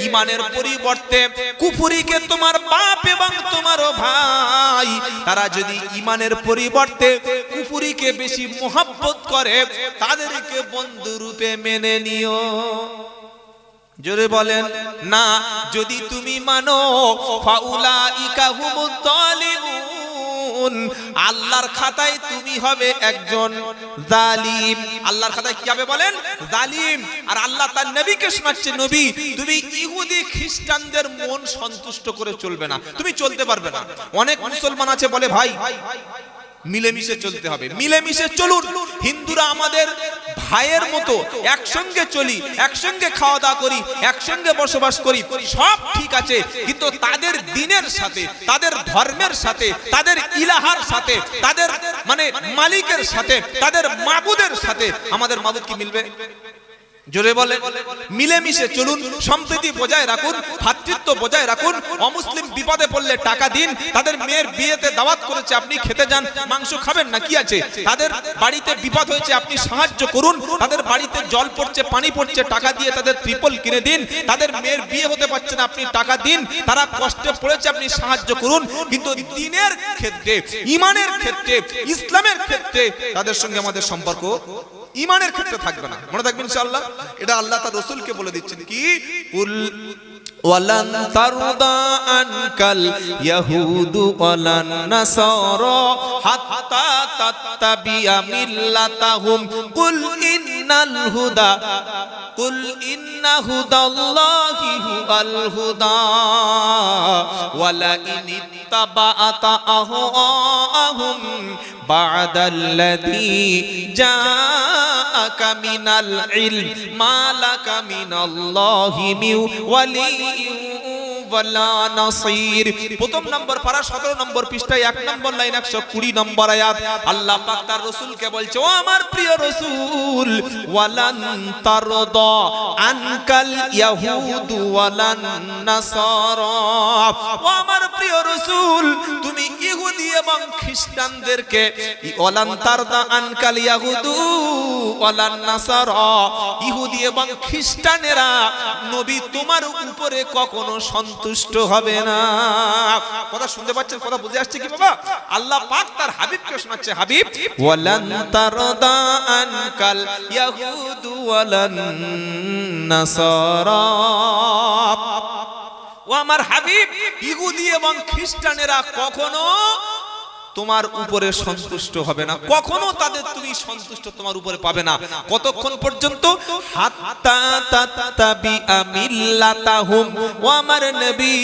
ঈমানের পরিবর্তে কুফরিকে তোমার বাপ এবং তোমার ভাই, তারা যদি ঈমানের পরিবর্তে কুফরিকে বেশি মোহাব্বত করে, তাদেরকে বন্ধু রূপে মেনে নিও। জোরে বলেন না। যদি তুমি মানো ফাউলাইকা হুমুত যালিমুন, আল্লাহর খাতায় তুমি হবে একজন জালিম। আল্লাহর খাতায় কি হবে বলেন? জালিম। আর আল্লাহ তার নবীকে শোনাচ্ছে, নবী তুমি ইহুদি খ্রিস্টানদের মন সন্তুষ্ট করে চলবে না, তুমি চলতে পারবে না। অনেক মুসলমান আছে বলে ভাই মিলেমিশে চলতে হবে, মিলেমিশে চলুন। হিন্দুরা আমাদের ভাইয়ের মতো, একসঙ্গে চলি, একসঙ্গে খাওয়া দাওয়া করি, একসঙ্গে বসবাস করি, সব ঠিক আছে। কিন্তু তাদের দ্বীনের সাথে, তাদের ধর্মের সাথে, তাদের ইলাহার সাথে, তাদের মানে মালিকের সাথে, তাদের মাবুদের সাথে আমাদের মাবুদ কি মিলবে? জোরে বলে। মিলেমিশে চলুন, সম্প্রীতি বজায় রাখুন, ভ্রাতৃত্ব বজায় রাখুন। অমুসলিম বিপদে পড়লে টাকা দিন। তাদের মেয়ের বিয়েতে দাওয়াত করেছে, আপনি খেতে যান, মাংস খাবেন না, কি আছে? তাদের বাড়িতে বিপদ হয়েছে, আপনি সাহায্য করুন। তাদের বাড়িতে জল পড়ছে, পানি পড়ছে, টাকা দিয়ে তাদের ত্রিপল কিনে দিন। তাদের মেয়ের বিয়ে হতে পারছে না, আপনি টাকা দিন। তারা কষ্টে পড়েছে, আপনি সাহায্য করুন। কিন্তু দ্বীনের ক্ষেত্রে, ঈমানের ক্ষেত্রে, ইসলামের ক্ষেত্রে তাদের সঙ্গে আমাদের সম্পর্ক ঈমানের ক্ষেত্রে থাকবে না। মনে থাকবেন ইনশাআল্লাহ। এটা আল্লাহ তার রাসূলকে বলে দিচ্ছেন কি, কুল ওয়ালান তারদা আনকাল ইয়াহুদু ওয়ালান নাসারা হাত্তা তাত্তাবিয়া মিল্লাতাহুম কুল ইন্নাল হুদা কুল ইন্না হুদাল্লাহি হুয়াল হুদা ওয়ালা ইনিত্তাবাআতা আহওয়াহুম বা'দাল্লাযী জাআকা মিনাল ইলম মা লাকা মিনাল্লাহি মিন ওয়ালিয়্যিন ওয়ালা নাসীর। প্রথম নম্বর পারা 17 নম্বর পৃষ্ঠায় 1 নম্বর লাইন 120 নম্বর আয়াত। আল্লাহ পাক তার রাসূলকে বলছে, ও আমার প্রিয় রাসূল, ওয়ালান তারদা আনকাল ইয়াহুদু ওয়ালান নাসারা, ও আমার প্রিয় রাসূল তুমি ইহুদি এবং খ্রিস্টানদেরকে, ওয়ালান তারদা আনকাল ইয়াহুদু ওয়ালান নাসারা, ইহুদি এবং খ্রিস্টানেরা নবী তোমার উপরে কখনো সন্তুষ্ট হবে না। কথা শুনতে পাচ্ছেন? কথা বুঝে আসছে কি বাবা? আল্লাহ পাক তার হাবিবকে শোনাচ্ছে, হাবিব ওয়ালান তারদা আনকাল ইয়াহুদু ওয়ালান নাসারা, ও আমার হাবিব ইহুদি এবং খ্রিস্টানেরা কখনো তোমার উপরে সন্তুষ্ট হবে না, কখনো তাদের তুমি সন্তুষ্ট তোমার উপরে পাবে না। কতক্ষণ পর্যন্ত? হাত্তা তাত্তাবিআ মিল্লাতাহুম, ও আমার নবী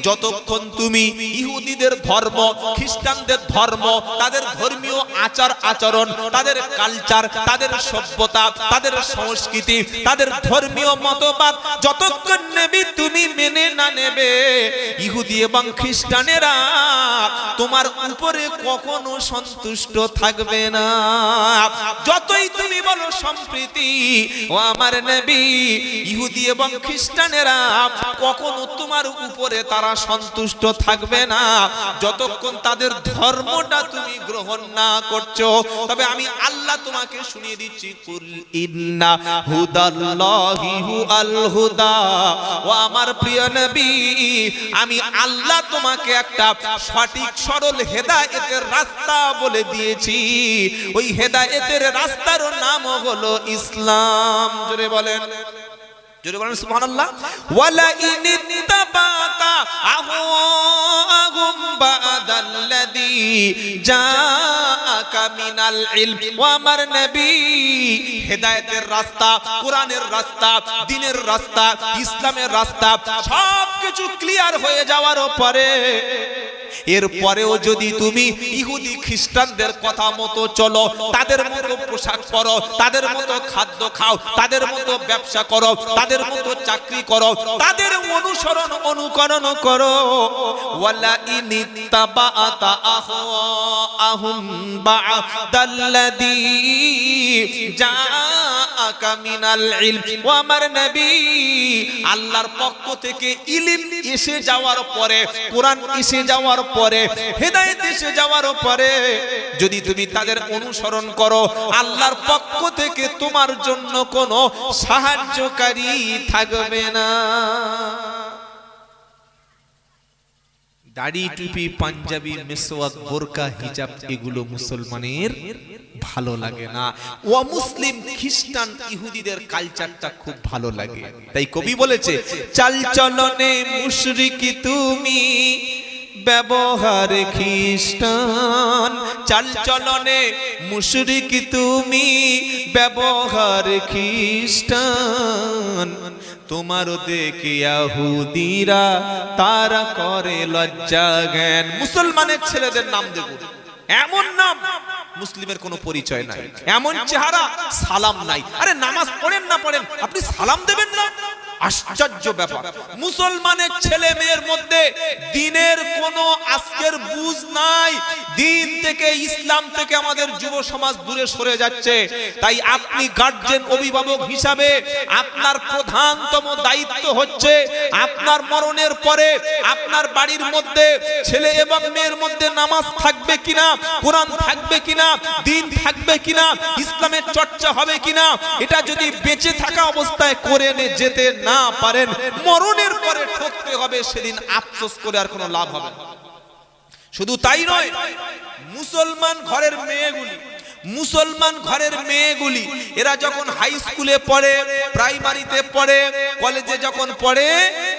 যতক্ষণ তুমি ইহুদিদের ধর্ম, খ্রিস্টানদের ধর্ম, তাদের ধর্মীয় আচার আচরণ, তাদের কালচার, তাদের সভ্যতা, তাদের সংস্কৃতি, তাদের ধর্মীয় মতবাদ যতক্ষণ নবী তুমি মেনে না নেবে, ইহুদি এবং খ্রিস্টানেরা তোমার উপরে কখনো সন্তুষ্ট থাকবে না। যতই তুমি বলো সম্প্রীতি, ও আমার নবী ইহুদি এবং খ্রিস্টানেরা কখনো তোমার উপরে তারা সন্তুষ্ট থাকবে না যতক্ষণ তাদের ধর্মটা তুমি গ্রহণ না করছো। তবে আমি আল্লাহ তোমাকে শুনিয়ে দিচ্ছি, কুল ইন্না হুদাল্লাহি হুয়াল হুদা, ও আমার প্রিয় নবী আমি আল্লাহ তোমাকে একটা সঠিক সরল হেদায়েতের রাস্তা বলে দিয়েছি। ওই হেদায়েতের রাস্তার নাম হলো ইসলাম। জোরে বলেন, জোরে বলেন সুবহানাল্লাহ। ওয়ালা ইনিত্তাবাতা আহওয়াহুম বাদাল্লাযী জাআকা মিনাল ইলম, ওয়া আমার নবী হেদায়েতের রাস্তা, কোরআনের রাস্তা, দ্বীনের রাস্তা, ইসলামের রাস্তা সবকিছু ক্লিয়ার হয়ে যাওয়ার পরে, এরপরেও যদি তুমি ইহুদি খ্রিস্টানদের কথা মতো চলো, তাদের মতো পোশাক পরো, তাদের মতো খাদ্য খাও, তাদের মতো ব্যবসা করো, তাদের মতো চাকরি করো, তাদের অনুসরণ অনুকরণ করো, ওয়ালা ইনিত্তাবাআতা আহওয়াহুম বা'দাল্লাযী জাআকা মিনাল ইলম, ও আমার নবী আল্লাহর পক্ষ থেকে ইলম এসে যাওয়ার পরে, কোরআন এসে যাওয়ার পরে, হেদায়েত এসে যাওয়ার পরে যদি তুমি তাদের অনুসরণ করো, আল্লাহর পক্ষ থেকে তোমার জন্য কোনো সাহায্যকারী থাকবে না। দাড়ি টুপি পাঞ্জাবি মেসওয়াক বোরকা হিজাব এগুলো মুসলমানের ভালো লাগে না। অমুসলিম খ্রিস্টান ইহুদিদের কালচারটা খুব ভালো লাগে। তাই কবি বলেছে, চাল চলনে মুশরিকি তুমি, ব্যবহারে খ্রিস্টান। চাল চলনে মুশরিকি তুমি, ব্যবহারে খ্রিস্টান। তোমারও দেখে ইহুদিরা তারা করে লজ্জা জ্ঞান। মুসলমানের ছেলেদের নাম দেখুন, এমন নাম মুসলিমের কোনো পরিচয় নাই, এমন চেহারা, সালাম নাই। আরে নামাজ পড়েন না পড়েন, আপনি সালাম দেবেন না? আশ্চর্য ব্যাপার। মুসলমানের ছেলে মেয়ের মধ্যে দিনের কোনো আজকের বুঝ নাই। দিন থেকে, ইসলাম থেকে আমাদের যুব সমাজ দূরে সরে যাচ্ছে। তাই আপনি গার্জিয়ান, অভিভাবক হিসাবে আপনার প্রধানতম দায়িত্ব হচ্ছে আপনার মরণের পরে আপনার বাড়ির মধ্যে ছেলে এবং মেয়ের মধ্যে নামাজ থাকবে কিনা, কোরআন থাকবে কিনা, দিন থাকবে কিনা, ইসলামের চর্চা হবে কিনা, এটা যদি বেঁচে থাকা অবস্থায় করে যেতে না পারেন, মরণের পরে ঠকতে হবে। সেদিন আফসোস করে আর কোনো লাভ হবে না। শুধু তাই নয়, মুসলমান ঘরের মেয়েগুলি এরা যখন হাই স্কুলে পড়ে, প্রাইমারিতে পড়ে, কলেজে যখন পড়ে,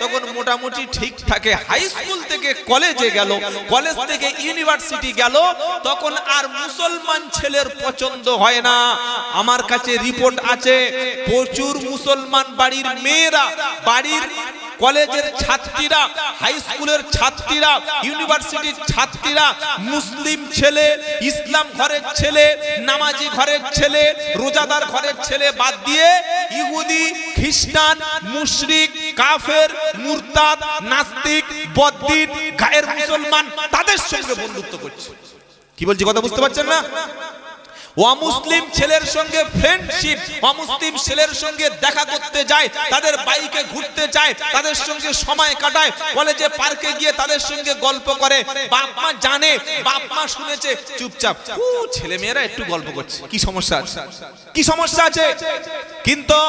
তখন মোটামুটি ঠিক থাকে। হাই স্কুল থেকে কলেজে গেল, কলেজ থেকে ইউনিভার্সিটি গেল, তখন আর মুসলমান ছেলের পছন্দ হয় না। আমার কাছে রিপোর্ট আছে, প্রচুর মুসলমান বাড়ির মেয়েরা, বাড়ির কলেজের ছাত্রীরা, হাই স্কুলের ছাত্রীরা, ইউনিভার্সিটির ছাত্রীরা মুসলিম ছেলে, ইসলাম ঘরের ছেলে, নামাজি ঘরের ছেলে, রোজাদার ঘরের ছেলে বাদ দিয়ে ইহুদি, খ্রিস্টান, মুশরিক, কাফের, মুরতাদ, নাস্তিক, বদ্দিন, গায়ের মুসলমান, তাদের সঙ্গে বন্ধুত্ব করছে। কি বলছি কথা বুঝতে পারছেন না? অমুসলিম ছেলের সঙ্গে ফ্রেন্ডশিপ, অমুসলিম ছেলের সঙ্গে দেখা করতে যায়, তাদের বাইকে ঘুরতে যায়, তাদের সঙ্গে সময় কাটায়, কলেজে পার্কে গিয়ে তাদের সঙ্গে গল্প করে। বাপ মা জানে, বাপ মা শুনেছে, চুপচাপ ছেলে মেয়েরা একটু গল্প করছে, কি সমস্যা আছে, কি সমস্যা আছে? কিন্তু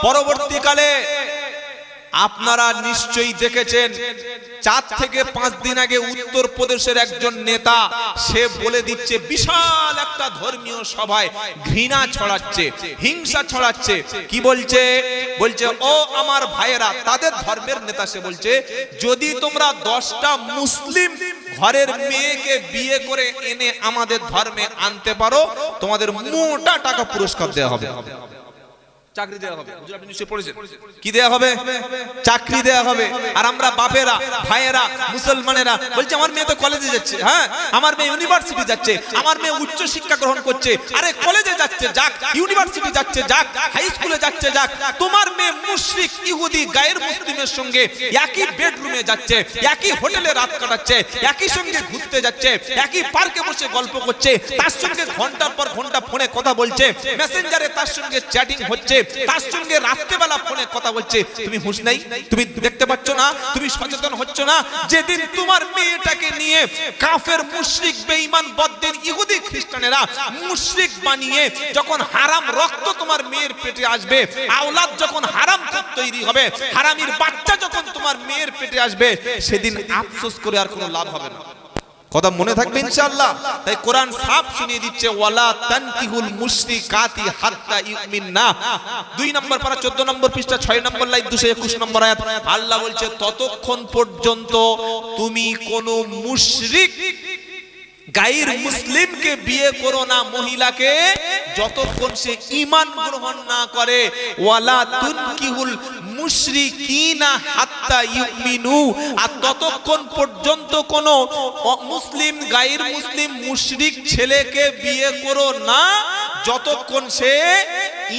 পরবর্তীকালে আপনারা নিশ্চয়ই দেখেছেন, 4 থেকে 5 দিন আগে উত্তর প্রদেশের একজন নেতা সে বলে দিচ্ছে, বিশাল একটা ধর্মীয় সভায় ঘৃণা ছড়াচ্ছে, হিংসা ছড়াচ্ছে। কি বলছে? বলছে, ও আমার ভাইয়েরা, তাদের ধর্মের নেতা সে বলছে, যদি তোমরা 10টা মুসলিম ঘরের মেয়েকে বিয়ে করে এনে আমাদের ধর্মে আনতে পারো, তোমাদের মোটা টাকা পুরস্কার দেওয়া হবে, চাকরি দেওয়া হবে। আপনি নিশ্চয়ই পড়েছেন, কি দেওয়া হবে? চাকরি দেওয়া হবে। আর আমরা বাপেরা, ভাইয়েরা, মুসলমানেরা বলছে, আমার মেয়ে তো কলেজে যাচ্ছে, হ্যাঁ, আমার মেয়ে ইউনিভার্সিটি যাচ্ছে, আমার মেয়ে উচ্চ শিক্ষা গ্রহণ করছে। আরে কলেজে যাচ্ছে যাক, ইউনিভার্সিটি যাচ্ছে যাক, হাই স্কুলে যাচ্ছে যাক, তোমার মেয়ে মুশরিক, ইহুদি, গায়ের মুসলিমের সঙ্গে একই বেডরুমে যাচ্ছে, একই হোটেলে রাত কাটাচ্ছে, একই সঙ্গে ঘুরতে যাচ্ছে, একই পার্কে বসে গল্প করছে, তার সঙ্গে ঘন্টার পর ঘন্টা ফোনে কথা বলছে, মেসেঞ্জারে তার সঙ্গে চ্যাটিং হচ্ছে, তার সঙ্গে রাত্রেবেলা ফোনে কথা বলছে। তুমি হুঁশ নাই? তুমি দেখতে পাচ্ছ না? তুমি সচেতন হচ্ছ না? যেদিন তোমার মেয়েটাকে নিয়ে কাফের, মুশরিক, বেঈমান, বদ্দিন, ইহুদি, খ্রিস্টানেরা মুশরিক বানিয়ে যখন হারাম রক্ত তোমার মেয়ের পেটে আসবে, আওলাদ যখন হারাম তৈরি হবে, হারামির বাচ্চা যখন তোমার মেয়ের পেটে আসবে, সেদিন আফসোস করে আর কোনো লাভ হবে না। কথা মনে থাকবে ইনশাআল্লাহ। তাই কোরআন সাফ শুনিয়ে দিচ্ছে, ওয়ালা তানকিহুল মুশরিকাতি হাত্তা ইউমিননা। 2 নম্বর পারা 14 নম্বর পৃষ্ঠা 6 নম্বর লাইন 221 নম্বর আয়াত। আল্লাহ বলছে, ততক্ষণ পর্যন্ত তুমি কোন মুশরিক, গায়ের মুসলিমকে বিয়ে করো না, মহিলাকে, যতক্ষণ সে ঈমান গ্রহণ না করে। ওয়ালা তুনকিহুল মুশরিকিনা হাত্তা ইউমিনু। আর ততক্ষণ পর্যন্ত কোন মুসলিম, গায়ের মুসলিম, মুশরিক ছেলেকে বিয়ে করো না, যতক্ষণ সে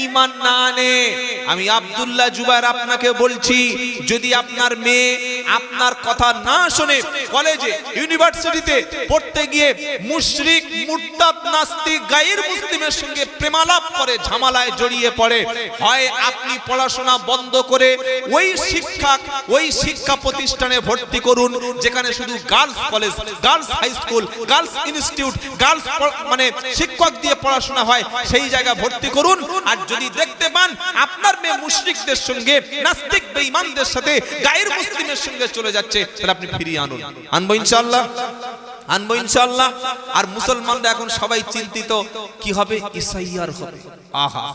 ঈমান না আনে। আমি আব্দুল্লাহ জুবায়ের আপনাকে বলছি, যদি আপনার মেয়ে আপনার কথা না শুনে কলেজে, ইউনিভার্সিটিতে পড়তে গিয়ে মুশরিক, মুরতাদ, নাস্তিক, গায়ের মুসলিমের সঙ্গে প্রেমালাপ করে, ঝামেলায় জড়িয়ে পড়ে, হয় আপনি পড়াশোনা বন্ধ করে ওই শিক্ষা প্রতিষ্ঠানে ভর্তি করুন, যেখানে শুধু girls college, girls high school, girls institute, girls মানে শিক্ষক দিয়ে পড়াশোনা হয়, সেই জায়গা ভর্তি করুন। আর যদি দেখতে পান আপনার মেয়ে মুশরিকদের সঙ্গে, নাস্তিক, বেঈমানদের সাথে, গায়ের মুসলিমের সঙ্গে সঙ্গে চলে যাচ্ছে, তাহলে আপনি ফিরিয়ে আনুন। আনবো ইনশাআল্লাহ, আনবো ইনশাআল্লাহ। আর মুসলমানরা এখন সবাই চিন্তিত কি হবে, ইসাইয়ার হবে। আহা,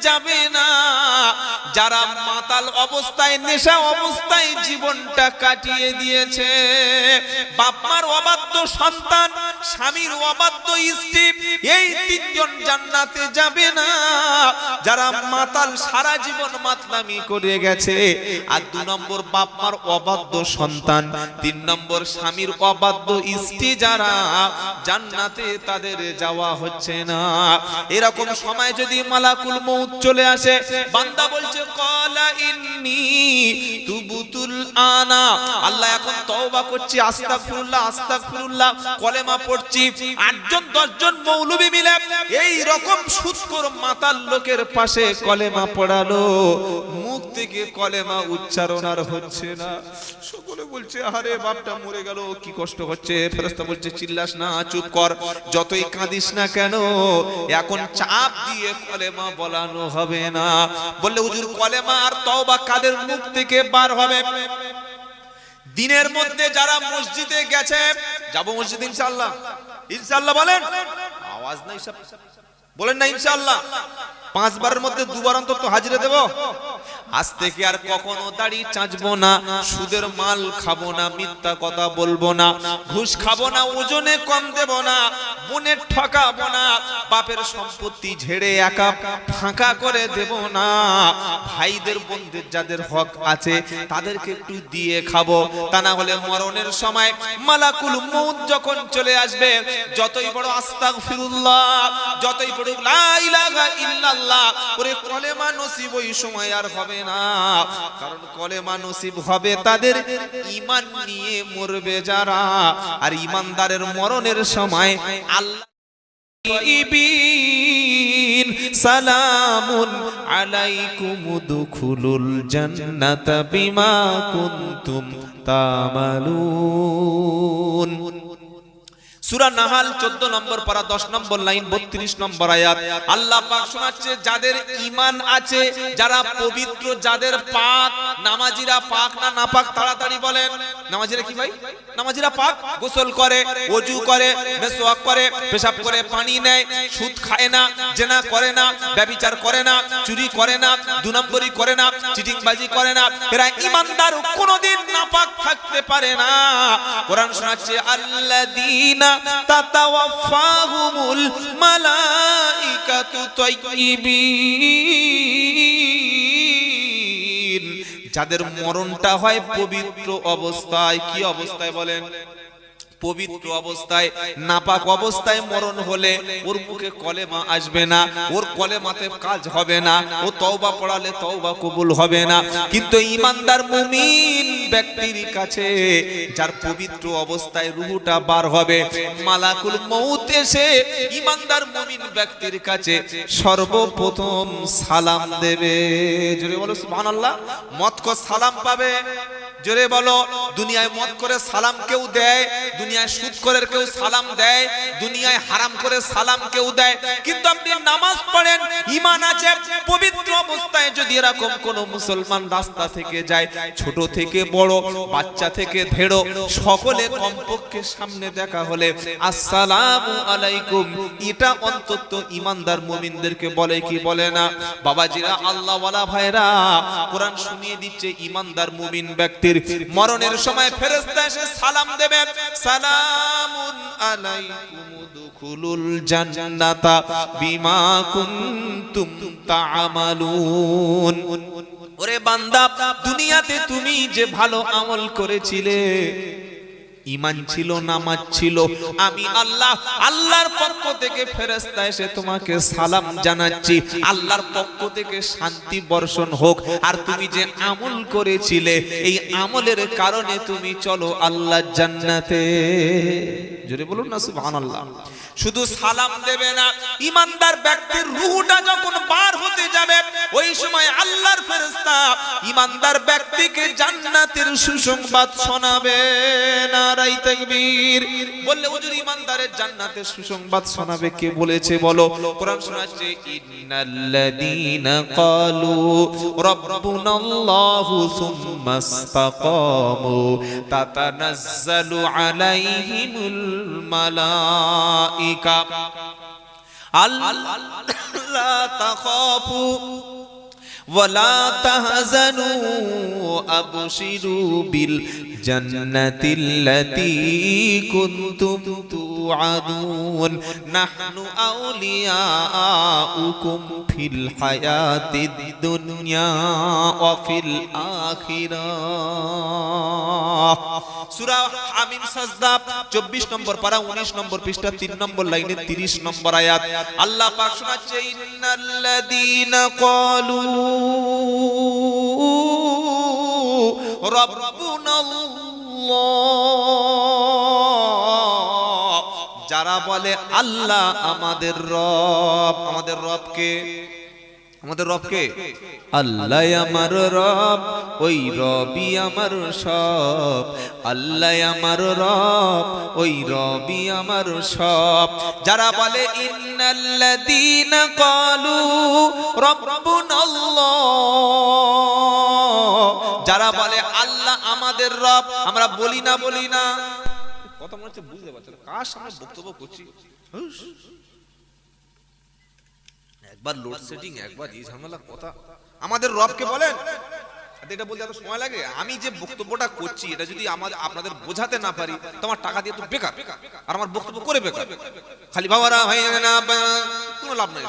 যাবে না। যারা মাতাল অবস্থায়, নেশা অবস্থায় জীবনটা কাটিয়ে দিয়েছে, বাপ মার অবাধ্য সন্তান, স্বামীর অবাধ্য স্ত্রী, এই তিনজন জান্নাতে যাবে না। যারা মাতাল, সারা জীবন মাতলামি করে গেছে। আর 2 নম্বর বাপ মার অবাধ্য সন্তান, 3 নম্বর স্বামীর অবাধ্য স্ত্রী, যারা জান্নাতে তাদের যাওয়া হচ্ছে না। এরকম সময় যদি মালাকুল মউত চলে আসে, বান্দা বলছে ক্বালা ইন্নী তুবতুল আনা, আল্লাহ এখন তওবা করছি, আস্তাগফিরুল্লাহ আস্তাগফিরুল্লাহ, কলেমা পড়ছি। 8 জন 10 জন মৌলবি মিলে এই রকম সুদখোর মাতাল লোকের পাশে কলেমা পড়ালো, মুখ থেকে কলেমা উচ্চারণ আর হচ্ছে না। সকলে বলছে আরে বাপটা মরে গেল, কি কষ্ট হচ্ছে। ফেরেশতা বলছে চিল্লাস না, চুপ কর, যতই কাঁদিস না কেন, এখন চাপ দিয়ে কলেমা বলানো হবে না। বললে হুজুর কলেমা আর তওবা কাদের মুখ থেকে বার হবে? দিনের মধ্যে যারা মসজিদে গেছে, যাব মসজিদে ইনশাআল্লাহ, ইনশাআল্লাহ বলেন, আওয়াজ নাই সব বলেন না ইনশাআল্লাহ। 5 বারের মধ্যে 2 বার অন্তত হাজিরা দেব। আজ থেকে আর কখনো দাড়ি চাঁচবো না, সুদের মাল খাবো না, মিথ্যা কথা বলবো না, ঘুষ খাবো না, ওজনে কম দেব না, বোনের ঠকাবো না, বাপের সম্পত্তি ঝেড়ে একা ফাঁকা করে দেব না, ভাইদের বোনদের যাদের হক আছে তাদেরকে একটু দিয়ে খাবো। তা না হলে মরণের সময় মালাকুল মউত যখন চলে আসবে, যতই বড় আস্তাগফিরুল্লাহ, যতই বড় লা ইলাহা ইল্লাল্লাহ, ওরে কলেমা নসিব ওই সময় আর হবে না। কারণ কলেমা নসিব হবে তাদের ঈমান নিয়ে মরবে যারা। আর ঈমানদারের মরণের সময় আল্লাহ সালামুন আলাইকুম উদখুলুল জান্নাতা বিমা কুনতুম তামালুন। সূরা নাহাল 14 নম্বর পারা 10 নম্বর লাইন 32 নম্বর আয়াত। আল্লাহ পাক শোনাচ্ছে যাদের ঈমান আছে, যারা পবিত্র, যাদের পাক। নামাজিরা পাক না নাপাক? তাড়াতাড়ি বলেন। নামাজিরা কি ভাই? নামাজিরা পাক, গোসল করে, ওযু করে, মিসওয়াক করে, পেশাব করে, পানি নেয়, সুদ খায় না, জিনা করে না, ব্যভিচার করে না, চুরি করে না, 2 নম্বরই করে না, চিটিংবাজি করে না। এরা ঈমানদার, কোনোদিন নাপাক থাকতে পারে না। কোরআন শোনাচ্ছে আল্লাযীনা তাতাওয়াফাহুমুল মালাইকাতু তাইয়্যিবিন, যাদের মরণটা হয় পবিত্র অবস্থায়। কি অবস্থায় বলেন? পবিত্র অবস্থায়। নাপাক অবস্থায় মরণ হলে ওর মুখে কলেমা আসবে না, ওর কলেমাতে কাজ হবে না, ও তওবা পড়ালে তওবা কবুল হবে না। কিন্তু ঈমানদার মুমিন ব্যক্তির কাছে, যার পবিত্র অবস্থায় রূহটা বার হবে, মালাকুল মউত এসে ঈমানদার মুমিন ব্যক্তির কাছে সর্বপ্রথম সালাম দেবে। জোরে বলো সুবহানাল্লাহ। মত কো সালাম পাবে। জোরে বলো। দুনিয়ায় মদ করে সালাম কেউ দেয়, দুনিয়ায় সুদ করে কেউ সালাম দেয়, দুনিয়ায় হারাম করে সালাম কেউ দেয়। কিন্তু আপনি নামাজ পড়েন, ঈমান আছে, পবিত্র অবস্থায় যদি এরকম কোন মুসলমান রাস্তা থেকে যায়, ছোট থেকে বড়, বাচ্চা থেকে ধেড়ো, সকলে কমপক্ষে সামনে দেখা হলে আসসালামু আলাইকুম, এটা অন্তত ঈমানদার মুমিনদেরকে বলে কি বলে না? বাবাজিরা, আল্লাহওয়ালা ভাইরা, কোরআন শুনিয়ে দিচ্ছে ঈমানদার মুমিন ব্যক্তি মরণের সময় ফেরেশতা এসে সালাম দেবে, সালামুন আলাইকুম উদখুলুল জান্নাতা বিমা কুনতুম তা'মালুন। ওরে বান্দা, দুনিয়াতে তুমি যে ভালো আমল করেছিলে, ঈমান ছিল, নামাজ ছিল, আমি আল্লাহ, আল্লাহর পক্ষ থেকে ফেরেশতা এসে তোমাকে সালাম জানাচ্ছি, আল্লাহর পক্ষ থেকে শান্তি বর্ষণ হোক। আর তুমি যে আমল করেছিলে, এই আমলের কারণে তুমি চলো আল্লাহর জান্নাতে। জোরে বলুন না সুবহানাল্লাহ। শুধু সালাম দেবে না, ইমানদার ব্যক্তির রূহটা যখন বার হতে যাবে ওই সময় আল্লাহর ফেরেশতা ইমানদার ব্যক্তিকে জান্নাতের সুসংবাদ শোনাবে। নারায়ে তাকবীর। বললে হুজুর ইমানদারের জান্নাতের সুসংবাদ শোনাবে কে বলেছে বলো? কোরআন শোনাচ্ছে ইন্নাল্লাযীনা ক্বালু রাব্বুনাল্লাহু সুম্মা ইসতাকামু তাতানাজ্জালু আলাইহিমুল মালাইকা আল্লা তাখাফু ওয়ালা তাহজানু আবশিরু বিল জান্নাতিল্লাতী কুনতুম তুআদুন নাহনু আউলিয়াউকুম ফিল হায়াতিদ দুনিয়া ওয়া ফিল আখিরাহ। সূরা হামিম সাজদা 24 নম্বর পারা 19 নম্বর পৃষ্ঠা 3 নম্বর লাইনে 30 নম্বর আয়াত। আল্লাহ পাক শোনাচ্ছে ইন্নাল্লাযীনা ক্বালু রাব্বুনাল্লাহ, যারা বলে আল্লাহ আমাদের রব। আমাদের রব কে? আমাদের রব কে? আল্লাহ আমার রব, ওই রবি আমার সব। আল্লাহ আমার রব, ওই রবি আমার সব। যারা বলে ইন্নাল্লাযীনা ক্বালু রাব্বুনাল্লাহ, যারা বলে আল্লাহ আমাদের রব, আমরা বলি না কথা মনে হচ্ছে বুঝতে পারছেন কার সামনে বক্তব্য করছি। একবার লোডশেডিং, একবার এই ঝামেলা কথা। আমাদের রবকে বলেন, এটা বলতে এত সময় লাগে? আমি যে বক্তব্যটা করছি এটা যদি আপনাদের বোঝাতে না পারি তোমার টাকা দিয়ে তো বেকার, আর আমার বক্তব্য করে বেকার। খালি বাবারা ভাই না, কোনো লাভ নাই।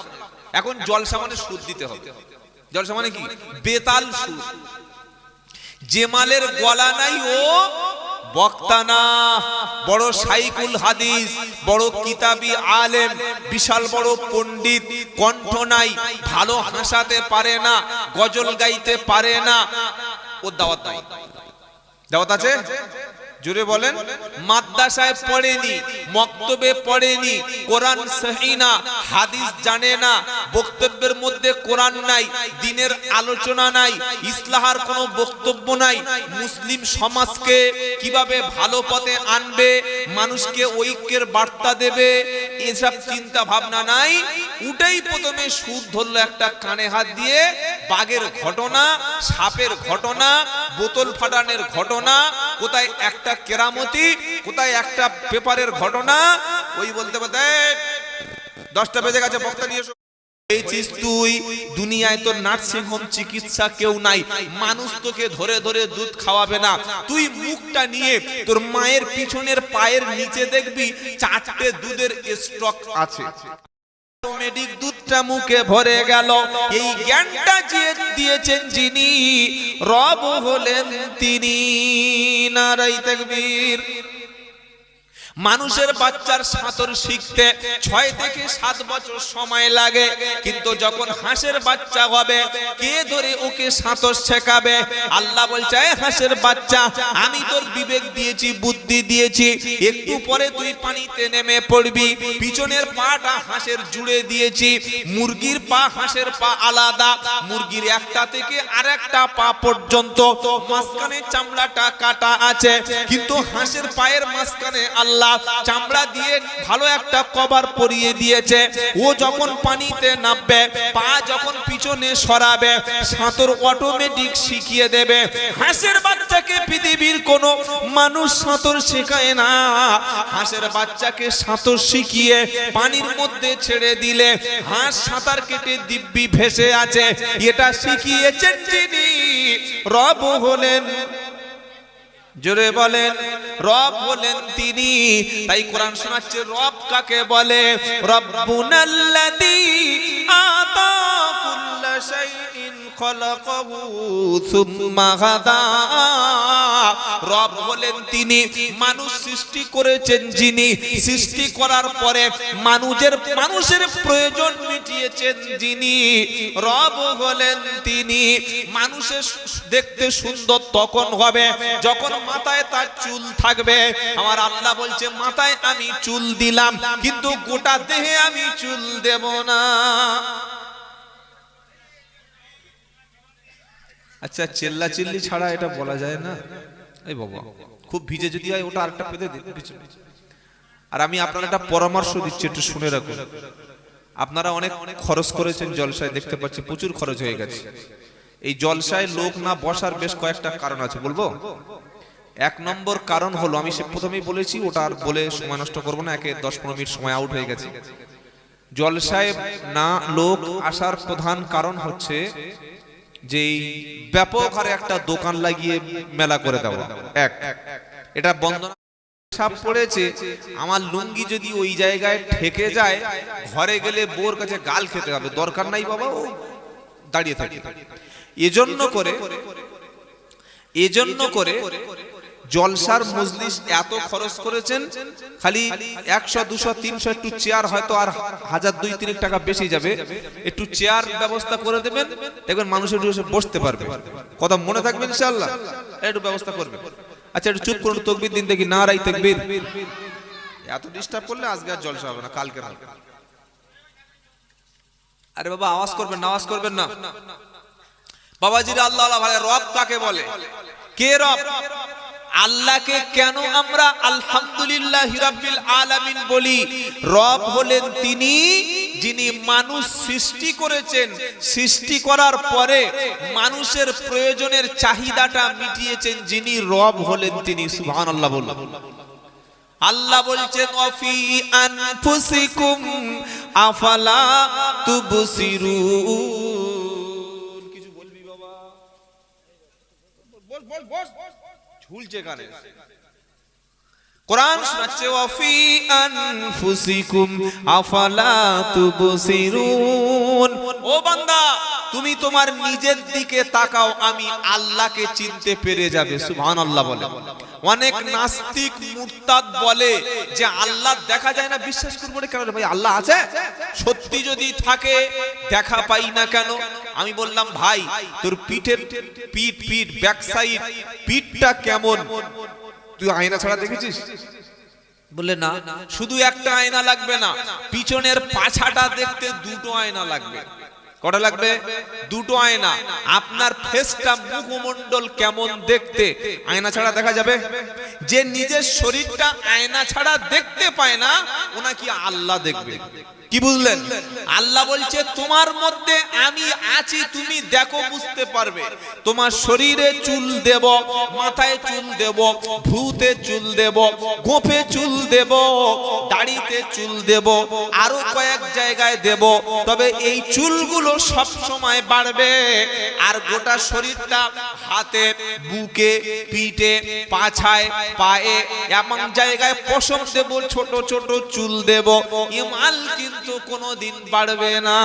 এখন জলসা মানে সুদ দিতে হবে। জলসা মানে কি? বেতাল সুদ। যে মালের গলা নাই ও বক্তা না। বড় শাইখুল হাদিস, বড় কিতাবি আলেম, বিশাল বড় পণ্ডিত, কণ্ঠ নাই, ভালো হাসাতে পারে না, গজল গাইতে পারে না, ওর দাওয়াত নাই। দাওয়াত আছে? জোরে বলেন। মাদ্রাসায় পড়েনি, মক্তবে পড়েনি, কোরআন সহি না, হাদিস জানে না, বক্তব্যের মধ্যে কোরআন নাই, দ্বীনের আলোচনা নাই, ইসলাহার কোনো বক্তব্য নাই, মুসলিম সমাজকে কিভাবে ভালো পথে আনবে, মানুষকে ঐক্যের বার্তা দেবে, এসব চিন্তা ভাবনা নাই। উঠেই প্রথমে সুদ ধরলো একটা কানে হাত দিয়ে, বাঘের ঘটনা, সাপের ঘটনা, বোতল ফাটানোর ঘটনা, কোথায় একটা কেরামতি, কোথায় একটা পেপারের ঘটনা। ওই বলতে বলতে 10টা বেজে গেছে, বক্তা নিয়ে এসো। এইছিস তুই দুনিয়ায়, তোর নার্সিং হোম চিকিৎসা কেউ নাই, মানুষ তোকে ধরে ধরে দুধ খাওয়াবে না। তুই মুখটা নিয়ে তোর মায়ের পিছনের পায়ের নিচে দেখবি 4টে দুধের স্টক আছে। অটোমেটিক দুধটা মুখে ভরে গেল। এই জ্ঞানটা যে দিয়েছেন যিনি, রব হলেন তিনি। নারায়ে তাকবীর। মানুষের বাচ্চার সাঁতার শিখতে 6 থেকে 7 বছর সময় লাগে, কিন্তু যখন হাঁসের বাচ্চা হবে কে ধরে ওকে সাঁতার শেখাবে? আল্লাহ বলছে, হাঁসের বাচ্চা আমি তোর বিবেক দিয়েছি, বুদ্ধি দিয়েছি, একটু পরে তুই পানিতে নেমে পড়বি। পিছনের পাটা হাঁসের জুড়ে দিয়েছি, মুরগির পা হাঁসের পা আলাদা, মুরগির একটা থেকে আরেকটা পা পর্যন্ত মাঝখানে চামড়াটা কাটা আছে, কিন্তু হাঁসের পায়ের মাঝখানে আল্লাহ চামড়া দিয়ে ভালো একটা কভার পরিয়ে দিয়েছে। ও যখন পানিতে নামবে, পা যখন পিছনে সরাবে, সাঁতার অটোমেটিক শিখিয়ে দেবে। হাঁসের বাচ্চাকে পৃথিবীর কোনো মানুষ সাঁতার শেখায় না। হাঁসের বাচ্চাকে সাঁতার শিখিয়ে পানির মধ্যে ছেড়ে দিলে হাঁস সাঁতার কেটে দিব্যি ভেসে আছে। এটা শিখিয়েছেন যিনি, রব হলেন। জোরে বলেন, রব হলেন তিনি। তাই কোরআন শোনাচ্ছে রব কাকে বলে? রব্বুনাল্লাযী আতা কুল্লা শাইইন খালাকাহু সুম্মা হাদা। রব হলেন তিনি, মানুষ সৃষ্টি করেছেন যিনি, সৃষ্টি করার পরে মানুষের প্রয়োজন মিটিয়ে বসিয়েছেন যিনি, রব হলেন তিনি। মানুষের দেখতে সুন্দর তখন হবে যখন মাথায় তার চুল থাকবে। আমার আল্লাহ বলছে মাথায় আমি চুল দিলাম, কিন্তু গোটা দেহে আমি চুল দেব না। আচ্ছা, চিল্লা চিল্লি ছাড়া এটা বলা যায় না? এই বাবা, খুব ভিজে যদি হয় ওটা আরেকটা পেতে দিন পিছনে। আর আমি আপনার একটা পরামর্শ দিচ্ছি, একটু শুনে রাখুন। আপনারা অনেক খরচ করেছেন জলসায়, দেখতে পাচ্ছি প্রচুর খরচ হয়ে গেছে। এই জলসায় লোক না বসার বেশ কয়েকটা কারণ আছে, বলবো। 1 নম্বর কারণ হলো, আমি সে প্রথমেই বলেছি, ওটা আর বলে সময় নষ্ট করবো না, একে 10-15 মিনিট সময় আউট হয়ে গেছে। জলসায় না লোক আসার প্রধান কারণ হচ্ছে যে ব্যাপক হারে একটা দোকান লাগিয়ে মেলা করে দেওয়া। এটা বন্ধ সাপ পড়েছে, আমার লুঙ্গি যদি ওই জায়গায় ঠেকে যায়, ঘরে গেলে বোর কাছে গাল খেতে হবে, দরকার নাই বাবা, ও দাঁড়িয়ে থাকে। এজন্য করে জলসার মজলিস এত খরচ করেছেন, খালি 100, 200, 300 একটু চেয়ার হয়তো আর 1000, 2-3 টাকা বেশি যাবে, একটু চেয়ার ব্যবস্থা করে দেবেন, দেখবেন মানুষের বসতে পারবে। কথা মনে থাকবে ইনশাআল্লাহ, একটু ব্যবস্থা করবে। আচ্ছা, একটু চুপ করুন, তাকবীর দিন দেখি, নারায়ে তাকবীর। এত ডিস্টার্ব করলে আজকে আর জলসা হবে না, কালকে হবে। আরে বাবা, আওয়াজ করবেন না, আওয়াজ করবেন না বাবাজিরা। আল্লাহ ভাই, রব কাকে বলে? কে রব? আল্লাহকে কেন আমরা আলহামদুলিল্লাহি রাব্বিল আলামিন বলি? রব হলেন তিনি যিনি মানুষ সৃষ্টি করেছেন, সৃষ্টি করার পরে মানুষের প্রয়োজনের চাহিদাটা মিটিয়েছেন, যিনি রব হলেন তিনি। সুবহানাল্লাহ বলুন। আল্লাহ বলছেন ওয়াফি আনফুসিকুম আফালা তুবসিরুন। কিছু বলবি বাবা? বস ঝুলছে কানে। কোরআন শোনাচ্ছে ওয়াফি আনফুসিকুম আফালা তুবসিরুন। ও বান্দা, তুমি তোমার নিজের দিকে তাকাও, আমি আল্লাহকে চিনতে পেরে যাবে। সুবহানাল্লাহ বলে। অনেক নাস্তিক মুরতাদ বলে যে আল্লাহ দেখা যায় না, বিশ্বাস করবো না কেন রে ভাই? আল্লাহ আছে, সত্যি যদি থাকে দেখা পাই না কেন? আমি বললাম ভাই, তোর পিঠের পিঠ ব্যাক সাইড পিঠটা কেমন তুই আয়না ছাড়া দেখেছিস? বলে না, শুধু একটা আয়না লাগবে না, পিছনের পাছাটা দেখতে 2টো আয়না লাগবে। কটা লাগবে? 2টো আয়না। আপনার ফেসটা, মুখমণ্ডল কেমন দেখতে আয়না ছাড়া দেখা যাবে? যে নিজের শরীরটা আয়না ছাড়া দেখতে পায় না, ওনা কি আল্লাহ দেখবে? কি বুঝলেন? আল্লাহ বলছে তোমার মধ্যে আমি আছি, তুমি দেখো, বুঝতে পারবে। তোমার শরীরে চুল দেব, মাথায় চুল দেব, ভ্রুতে চুল দেব, গোঁফে চুল দেব, দাড়িতে চুল দেব, আরো কয়েক জায়গায় দেব। তবে এই চুলগুলো সব সময় বাড়বে, আর গোটা শরীরটা, হাতে, বুকে, পিঠে, পাছায়, পায়ে, এমন জায়গায় পশম দেব, ছোট ছোট চুল দেব। ইমাল কিন্তু কোনোদিন বাড়বে না।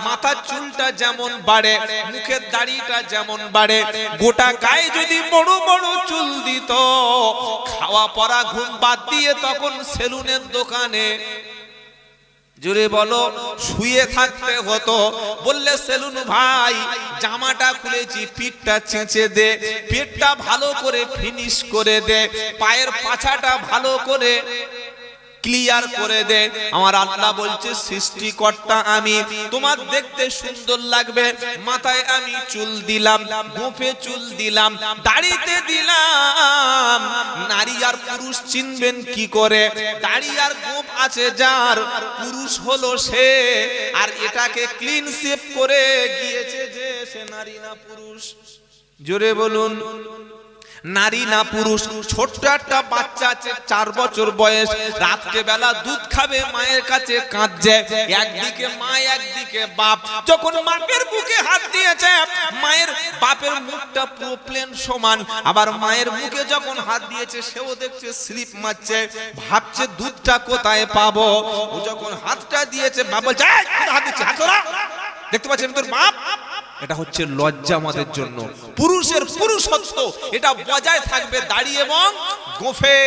মাথার চুলটা যেমন বাড়ে, মুখের দাড়িটা যেমন বাড়ে, গোটা গায়ে যদি বড় বড় চুল দিত, খাওয়া পড়া ঘুম বাদ দিয়ে তখন সেলুনের দোকানে, জোরে বলো, শুয়ে থাকতে হতো। বললে সেলুন ভাই, জামাটা খুলেছি, পিঠটা চেঁচে দে, পেটটা ভালো করে ফিনিশ করে দে, পায়ের পাছাটা ভালো করে ক্লিয়ার করে দে। আমার আল্লাহ বলছে সৃষ্টিকর্তা আমি, তোমার দেখতে সুন্দর লাগবে। মাথায় আমি চুল দিলাম, গোঁফে চুল দিলাম, দাড়িতে দিলাম। নারী আর পুরুষ চিনবেন কি করে? দাড়ি আর গোঁফ আছে যার, পুরুষ হলো সে। আর এটাকে ক্লিন শেভ করে গিয়েছে যে, সে নারী না পুরুষ? জোরে বলুন, নারী না পুরুষ? ছোট্ট একটা বাচ্চা আছে, 4 বছর বয়স, রাত্রে বেলা দুধ খাবে, মায়ের কাছে কাঁদছে। একদিকে মা, একদিকে বাপ। যখন বাপের বুকে হাত দিয়েছে, মায়ের বাপের মুখটা পুরো প্লেন সমান। আবার মায়ের মুখে যখন হাত দিয়েছে, সেও দেখছে স্লিপ মারছে, ভাবছে দুধটা কোথায় পাবো। ও যখন হাতটা দিয়েছে, বাবা বলছে হাত দিচ্ছে, হাত ধরা, দেখতে পাচ্ছেন তোর বাপ। এটা হচ্ছে লজ্জা আমাদের জন্য। পুরুষের পুরুষত্ব এটা বজায় থাকবে দাড়ি এবং গোঁফে।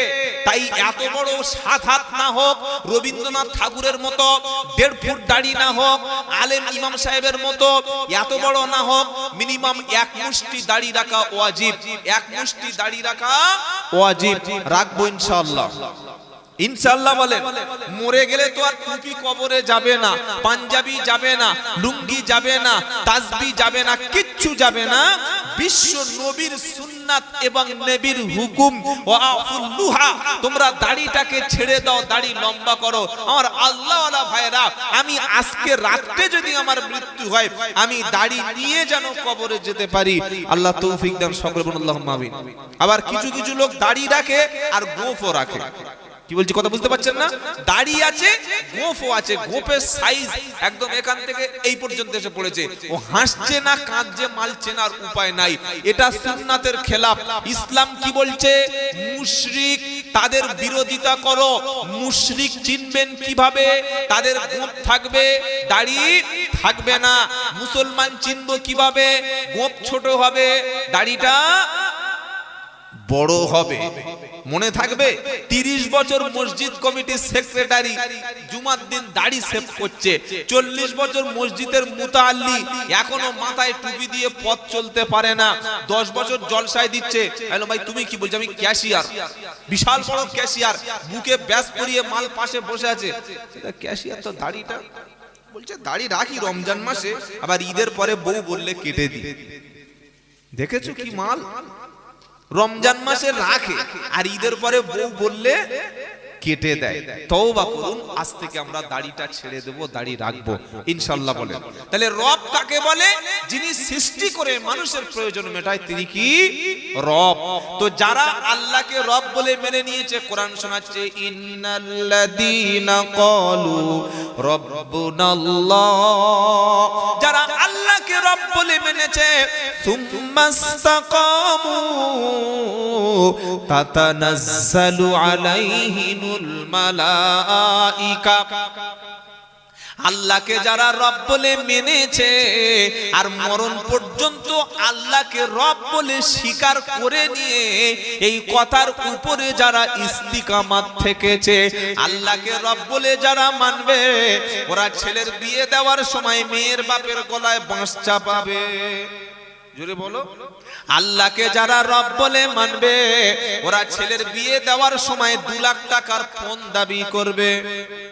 তাই এত বড় 7 হাত না হোক, রবীন্দ্রনাথ ঠাকুরের মতো 1.5 ফুট দাড়ি না হোক, আলেম ইমাম সাহেবের মতো এত বড় না হোক, মিনিমাম এক মুষ্টি দাড়ি রাখা ওয়াজিব, এক মুষ্টি দাড়ি রাখা ওয়াজিব। রাখবো ইনশাআল্লাহ, ইনশাআল্লাহ বলেন। মরে গেলে তো আর টুপি কবরে যাবে না, পাঞ্জাবি যাবে না, লুঙ্গি যাবে না, তাসবি যাবে না, কিচ্ছু যাবে না। বিশ্ব নবীর সুন্নাত এবং নবীর হুকুম ওয়াফুল্লুহা, তোমরা দাড়িটাকে ছেড়ে দাও, দাড়ি লম্বা করো। আমার আল্লাহওয়ালা ভাইরা, আমি আজকে রাতে যদি আমার মৃত্যু হয়, আমি দাড়ি নিয়ে যেন কবরে যেতে পারি। আল্লাহ তৌফিক দেন, সকলে বলুন আল্লাহুম্মা আমিন। আবার কিছু কিছু লোক দাড়ি রাখে আর গোঁফও রাখে। কি বলছি কথা বুঝতে পারছেন না? দাড়ি আছে, গোঁফও আছে, গোঁফের সাইজ একদম এখান থেকে এই পর্যন্ত এসে পড়েছে। ও হাসছে না, কাঁদছে, মালছে না, আর উপায় নাই। এটা সুন্নাতের খেলাফ। ইসলাম কি বলছে? মুশরিক, তাদের বিরোধিতা করো। মুশরিক চিনবেন কিভাবে? তাদের গোঁফ থাকবে, দাড়ি থাকবে না। মুসলমান চিনবো কিভাবে? গোঁফ ছোট হবে, দাড়িটা বড় হবে। মনে থাকবে, 30 বছর মসজিদ কমিটির সেক্রেটারি জুমার দিন দাড়ি সেভ করছে, 40 বছর মসজিদের মুতাআল্লি এখনো মাথায় টুপি দিয়ে পথ চলতে পারে না, 10 বছর জলসায় দিচ্ছে। হ্যালো ভাই, তুমি কি বলছো? আমি ক্যাশিয়ার, বিশাল বড় ক্যাশিয়ার, বুকে ব্যাস পরিয়ে মাল পাশে বসে আছে। ক্যাশিয়ার তো দাড়িটা বলছে দাড়ি রাখি রমজান মাসে, আবার ঈদের পরে বউ বললে কেটে দি। দেখেছো কি মাল? রমজান মাসে রাখে আর ঈদের পরে বউ বললে কেটে দেয়। তওবা করুন, আজ থেকে আমরা দাড়িটা ছেড়ে দেব, দাড়ি রাখবো ইনশাআল্লাহ বলেন। তাহলে রব কাকে বলে? যিনি সৃষ্টি করে মানুষের প্রয়োজন মেটায়, তিনি কি? রব। তো যারা আল্লাহকে রব বলে মেনে নিয়েছে, কোরআন শোনাচ্ছে ইন্নাল্লাযীনা ক্বালু রাব্বুনাল্লাহ, যারা আল্লাহকে রব বলে মেনেছে, সুম্মাস্তাকামু তাতানাজ্জালু আলাইহিমুল মালাইকা, আল্লাহকে যারা রব বলে মেনেছে আর মরণ পর্যন্ত আল্লাহকে রব বলে স্বীকার করে নিয়ে এই কথার উপরে যারা ইস্তিকামাত থেকেছে, আল্লাহকে রব বলে যারা মানবে, ওরা ছেলের বিয়ে দেওয়ার সময় মেয়ের বাপের গলায় বাঁশ চাপাবে। জোরে বলো। আল্লাহকে যারা রব বলে মানবে, ওরা ছেলের বিয়ে দেওয়ার সময় 2 লাখ টাকার ফোন দাবি করবে।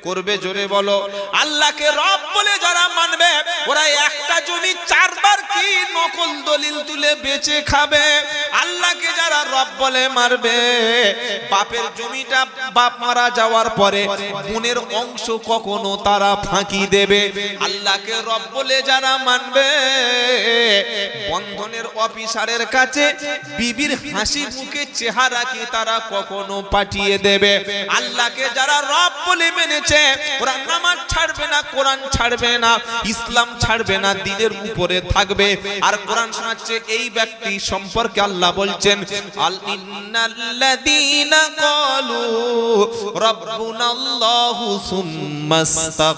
করবে, জোরে বলো। আল্লাহকে রব বলে যারা মানবে, ওরা একটা জমি 4 বার কি নকল দলিল তুলে বেচে খাবে। আল্লাহকে যারা রব বলে মারবে, বাপের জমিটা বাপ মারা যাওয়ার পরে বোনের অংশ কখনো তারা ফাঁকি দেবে। আল্লাহকে রব বলে যারা মানবে, বন্ধনের অফিসারের কাছে বিবির হাসি মুখে চেহারাকে তারা কখনো পাঠিয়ে দেবে। আল্লাহকে যারা রব বলে মেনেছে, ওরা নামাজ ছাড়বে না, কোরআন ছাড়বে না, ইসলাম ছাড়বে না, দ্বীনের উপরে থাকবে। আর কোরআন শোনাচ্ছে এই ব্যক্তি সম্পর্কে আল্লাহ বলছেন, আল ইন্নাল্লাযীনা ক্বালু রাব্বুনাল্লাহু সুম্মাস্তাকামু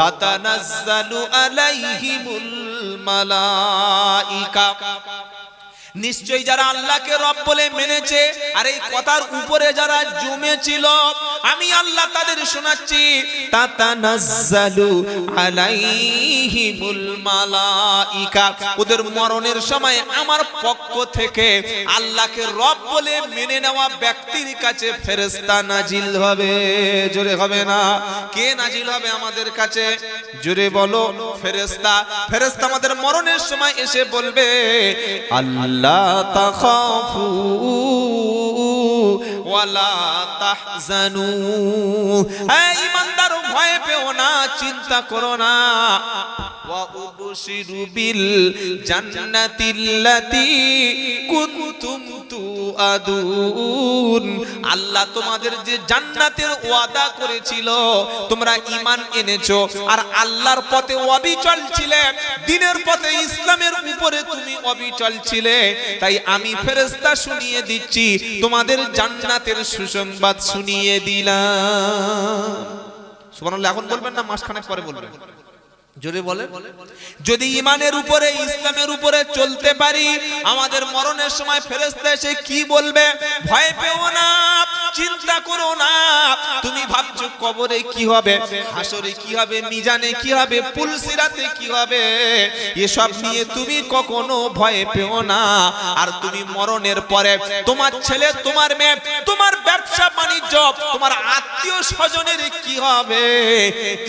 তাতানাজ্জালু আলাইহিমুল মালাইকা, নিশ্চয়ই যারা আল্লাহকে রব বলে মেনেছে আর এই কথার উপরে যারা জমেছিল, আমি আল্লাহ তাদের শোনাচ্ছি, তাতানাজ্জালু আলাইহিমুল মালাইকা, ওদের মরণের সময় আমার পক্ষ থেকে আল্লাহকে রব বলে মেনে নেওয়া ব্যক্তির কাছে ফেরেশতা নাজিল হবে। জোরে হবে না? কে নাজিল হবে আমাদের কাছে? জোরে বলো। ফেরেশতা। ফেরেশতা আমাদের মরণের সময় এসে বলবে, আল্লাহ লা তাখাফু ওয়ালা তাহজানু, হে ঈমানদার, ভয় পেও না, চিন্তা করো না। ওয়া উবশিরু বিল জান্নাতিল্লাতী কুনতুম তুআদুন, আল্লাহ তোমাদের যে জান্নাতের ওয়াদা করেছিল, তোমরা ঈমান এনেছো আর আল্লাহর পথে অবিচল ছিলে, দ্বীনের পথে ইসলামের উপরে তুমি অবিচল ছিলে, তাই আমি ফেরেশতা শুনিয়ে দিচ্ছি, তোমাদের জান্নাতের সুসংবাদ শুনিয়ে দিলাম। সুবহানাল্লাহ। এখন বলবেন না, মাসখানেক পরে বলবেন। জোরে বলেন। যদি ঈমানের উপরে, ইসলামের উপরে চলতে পারি, আমাদের মরণের সময় ফেরেশতা এসে কি বলবে? ভয় পেও না, চিন্তা করো না। তুমি ভাবছো কবরে কি হবে, হাসরে কি হবে, মিজানে কি হবে, পুলসিরাতে কি হবে, এসব নিয়ে তুমি কখনো ভয় পেও না। আর তুমি মরণের পরে তোমার ছেলে, তোমার মেয়ে, তোমার ব্যবসা বাণিজ্য, তোমার আত্মীয় স্বজনের কি হবে,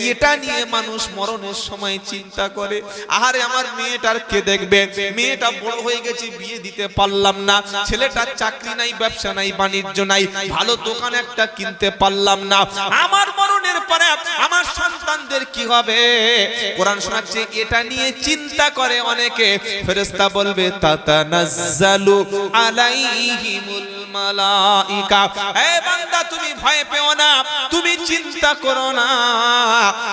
এটা নিয়ে মানুষ মরণের সময় চিন্তা করে। আহারে আমার মেয়েটার কে দেখবে, মেয়েটা বড় হয়ে গেছে, বিয়ে দিতে পারলাম না, ছেলেটার চাকরি নাই, ব্যবসা নাই, বাণিজ্য নাই, ভালো দোকান একটা কিনতে পারলাম না, আমার মরণের পরে আমার সন্তানদের কি হবে। কোরআন শোনাচ্ছে এটা নিয়ে চিন্তা করে অনেকে। ফেরেশতা বলবে তাতানাজ্জালু আলাইহিমুল মালাইকা, হে বান্দা তুমি ভয় পেও না, তুমি চিন্তা করো না,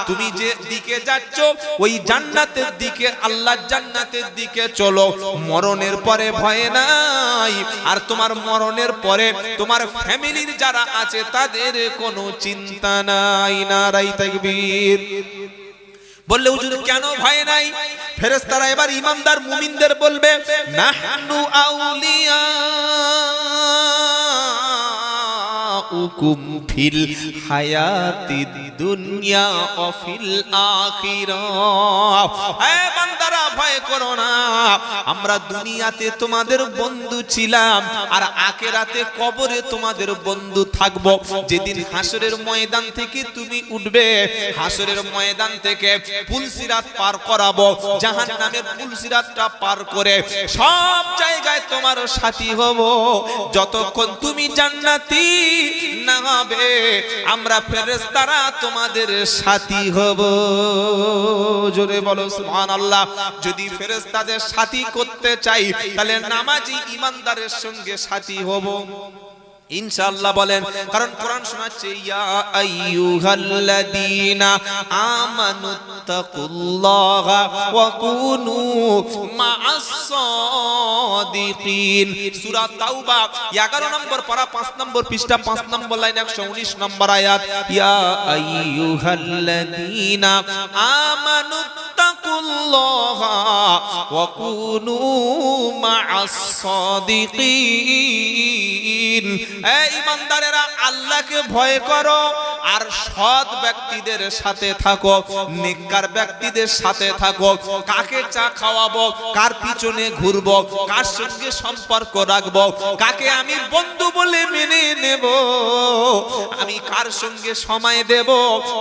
তুমি যে দিকে যাচ্ছ ওই জান্নাতের দিকে, আল্লাহর জান্নাতের দিকে চলো, মরণের পরে ভয় নাই। আর তোমার মরণের পরে তোমার ফ্যামিলির যারা আছে তাদের কোনো চিন্তা নাই। নারায়ে তাকবীর। বললে হুজুর কেন ভয় নাই? ফেরেশতারা এবার ঈমানদার মুমিনদের বলবে নাহনু আউলিয়া উকুম ফিল হায়াতিদ দুনিয়া ও ফিল আখিরাহ। হে বান্দারা ভয় করো না, আমরা দুনিয়াতে তোমাদের বন্ধু ছিলাম আর আখিরাতে কবরে তোমাদের বন্ধু থাকব। যেদিন হাসরের ময়দান থেকে তুমি উঠবে, হাসরের ময়দান থেকে পুলসিরাত পার করাবো, জাহান্নামের পুলসিরাতটা পার করে সব জায়গায় তোমার সাথী হব। যতক্ষণ তুমি জান্নাতি না হবে আমরা ফেরেশতারা তোমাদের সাথী হব। জোরে বলো সুবহানাল্লাহ। যদি ফেরেশতাদের সাথী করতে চাই তাহলে নামাজি ঈমানদারের সঙ্গে সাথী হব ইনশাআল্লাহ। বলেন, কারণ কোরআন শোনাচ্ছে ইয়া আইয়ুহাল্লাযীনা আমানুত্তাকুল্লাহা ওয়া কুনু মা'আস সাদিকিন। সূরা তাওবা 11 নম্বর পারা 5 নম্বর পৃষ্ঠা 5 নম্বর লাইন 119 নম্বর আয়াত। ইয়া আইয়ুহাল্লাযীনা আমানুত্তাকুল্লাহা ওয়া কুনু মা'আস সাদিকিন। এই ঈমানদারেরা আল্লাহকে ভয় করো আর সৎ ব্যক্তিদের সাথে থাকো, নেককার ব্যক্তিদের সাথে থাকো। কাকে চা খাওয়াবো, কার পিছনে ঘুরবো, কার সঙ্গে সম্পর্ক রাখবো, কাকে আমি বন্ধু বলে মেনে নেব, আমি কার সঙ্গে সময় দেব,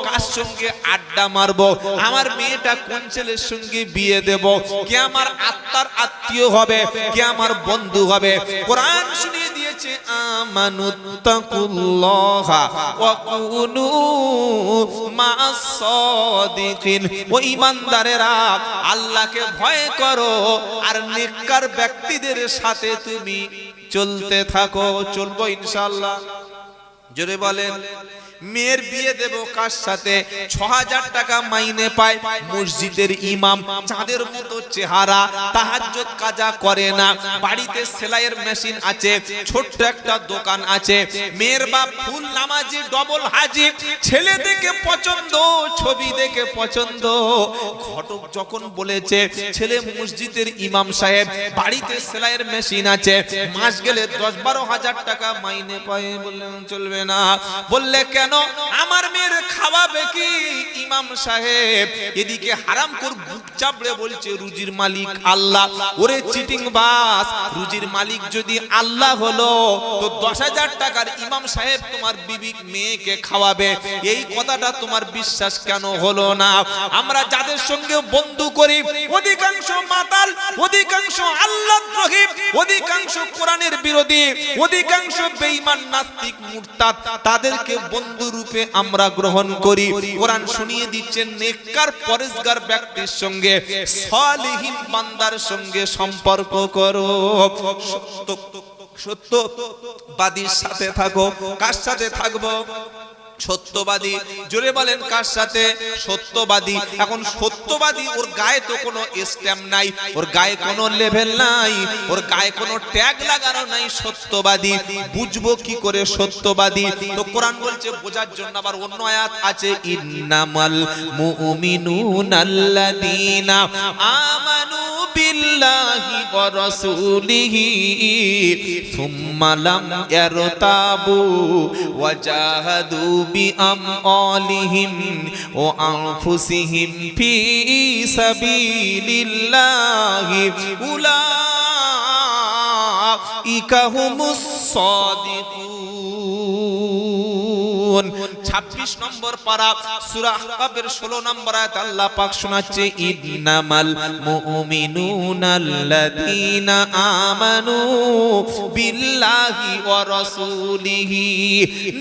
কার সঙ্গে আড্ডা মারবো, আমার মেয়েটা কোন ছেলের সঙ্গে বিয়ে দেব, কে আমার আত্মার আত্মীয় হবে, কে আমার বন্ধু হবে। কোরআন শুনিয়ে দিয়েছে আমানুত্তাকুল্লাহা ওয়া কুনু মা'আস সাদিকিন। ও ঈমানদারেরা আল্লাহকে ভয় করো আর নেককার ব্যক্তিদের সাথে তুমি চলতে থাকো। চলবো ইনশাআল্লাহ। জোরে বলেন। মেয়ের বিয়ে দেব কার সাথে? ৬০০০ টাকা মাইনে পায়, মসজিদের ইমাম, চাঁদের মতো চেহারা, তাহাজ্জুদ কাজা করে না, বাড়িতে সেলাইয়ের মেশিন আছে, ছোট্ট একটা দোকান আছে। মেয়ের বাপ ফুল নামাজি, ডবল হাজি, ছেলে দেখে পছন্দ, ছবি দেখে পছন্দ। ঘটক যখন বলেছে ছেলে মসজিদের ইমাম সাহেব, বাড়িতে সেলাইয়ের মেশিন আছে, মাস গেলে ১০-১২ হাজার টাকা মাইনে পায়, বললেন চলবে না। বললে কেন? আমার মেয়ের খাওয়াবে কি ইমাম সাহেব? এদিকে হারামখোর বুক চাপড়ে বলছে রুজির মালিক আল্লাহ। ওরে চিটিং বাস, রুজির মালিক যদি আল্লাহ হলো তো ১০,০০০ টাকার ইমাম সাহেব তোমার বিবি মেয়েকে খাওয়াবে, এই কথাটা তোমার বিশ্বাস কেন হলো না? আমরা যাদের সঙ্গে বন্ধু করি অধিকাংশ মাতাল, অধিকাংশ আল্লাহদ্রোহী, অধিকাংশ কোরআনের বিরোধী, অধিকাংশ বেঈমান নাস্তিক মুরতাদ, তাদেরকে বন্ধু রূপে আমরা গ্রহণ করি। কোরআন শুনিয়ে দিচ্ছেন নেককার পরেজগার ব্যক্তির সঙ্গে, সালিহিন বান্দার সঙ্গে সম্পর্ক করো। সত্যবাদীর সাথে থাকো। কার সাথে থাকবো? সত্যবাদী। জোরে বলেন কার সাথে? সত্যবাদী। এখন সত্যবাদী, ওর গায়ে তো কোনো স্ট্যাম্প নাই, ওর গায়ে কোনো লেভেল নাই, ওর গায়ে কোনো ট্যাগ লাগানো নাই। সত্যবাদী বুঝবো কি করে সত্যবাদী? তো কোরআন বলছে বোঝার জন্য আবার অন্য আয়াত আছে, ইন্নামাল মুমিনুনাল্লাযীনা আমানু বিল্লাহি বিল্লাহি ওয়া রাসূলিহি সুম্মা লাম ইয়ারতাবু ওয়া জাহাদু বিআমওয়ালিহিম ওয়া আনফুসিহিম ফি সাবিলিল্লাহি উলাইকা হুমুস সাদিকুন। 26 নম্বর পারা সূরা আহকাবের 16 নম্বর আয়াত আল্লাহ পাক শোনাচ্ছে ইন্নামাল মুমিনুনাল্লাযীনা আমানু বিল্লাহি ওয়া রাসূলিহি,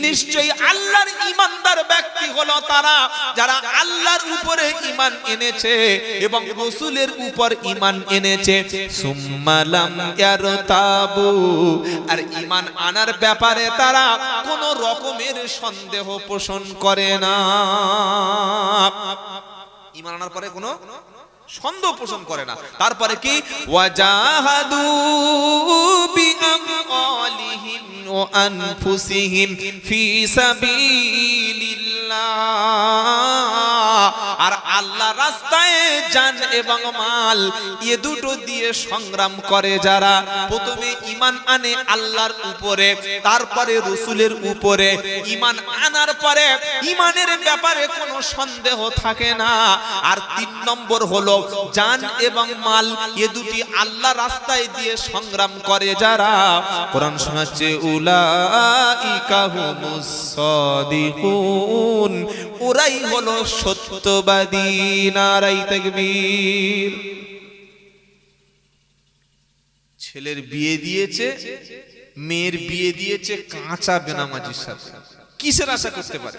নিশ্চয়ই আল্লাহর ঈমানদার ব্যক্তি হলো তারা যারা আল্লাহর উপরে ঈমান এনেছে এবং রাসূলের উপর ঈমান এনেছে। সুম্মা লাম ইয়ারতাবু, আর ঈমান আনার ব্যাপারে তারা কোন রকমের সন্দেহ পোষণ করে না। ঈমান আনার পরে কোনো সন্দেহ পোষণ করে না। তারপরে কি ওয়াজাহাদু বিআমওয়ালিহিম ওয়া আনফুসিহিম ফি সাবিলিল্লাহ, আর আল্লাহ রাস্তায় জান এবং মাল এ দুটো দিয়ে সংগ্রাম করে যারা। প্রথমে ঈমান আনে আল্লাহর উপরে, তারপরে রাসূলের উপরে। ঈমান আনার পরে ঈমানের ব্যাপারে কোনো সন্দেহ থাকে না। আর 3 নম্বর হলো জান এবং মাল এ দুটি আল্লাহ রাস্তায় দিয়ে সংগ্রাম করে যারা। কোরআন শোনাচ্ছে উলাইকা হুমুস সাদিকুন, ওরাই হলো সত্যবাদী। নারায়ে তাকবীর। ছেলের বিয়ে দিয়েছে, মেয়ের বিয়ে দিয়েছে কাঁচা বেনামাজির সাথে, কিসের আশা করতে পারে?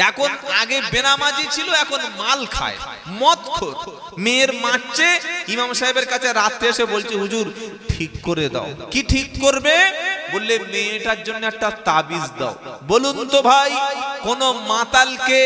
এখন আগে বেনামাজি ছিল, এখন মাল খায়, মদখোর। মেয়ের মারছে, ইমাম সাহেবের কাছে রাতে এসে বলছে হুজুর ঠিক করে দাও। কি ঠিক করবে? বললে মেয়েটার জন্য একটা তাবিজ দাও। বলুন তো ভাই, কোন মাতালকে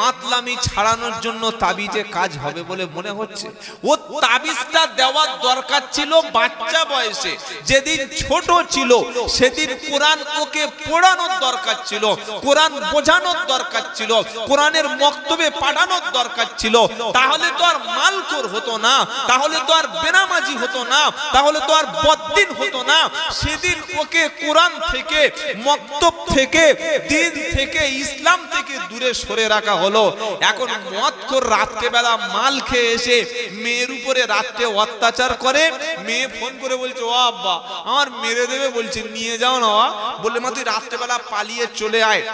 মাতলামি ছাড়ানোর জন্য তাবিজে কাজ হবে বলে মনে হচ্ছে? ও তাবিজটা দেওয়ার দরকার ছিল বাচ্চা বয়সে, যেদিন ছোট ছিল সেদিন কোরআন ওকে পড়ানোর দরকার ছিল, কোরআন বোঝানোর দরকার ছিল, কোরআনের মক্তবে পাঠানোর দরকার ছিল। তাহলে তো আর মালখোর হতো না, তাহলে তো আর বেনামাজি হতো না, তাহলে তো আর বদ্দিন হতো না। সেদিন ওকে কোরআন থেকে, মক্তব থেকে, দিন থেকে, ইসলাম থেকে দূরে সরে রাখা হলো। এখন মদখোর রাত্রেবেলা মাল খেয়ে এসে মেয়ের উপরে রাত্রে অত্যাচার করে। মেয়ে ফোন করে বলছে ও আব্বা আমার মেরে দেবে, বলছে নিয়ে যাও না। বললে মা তুই রাত্রেবেলা পালিয়ে চলে আয়।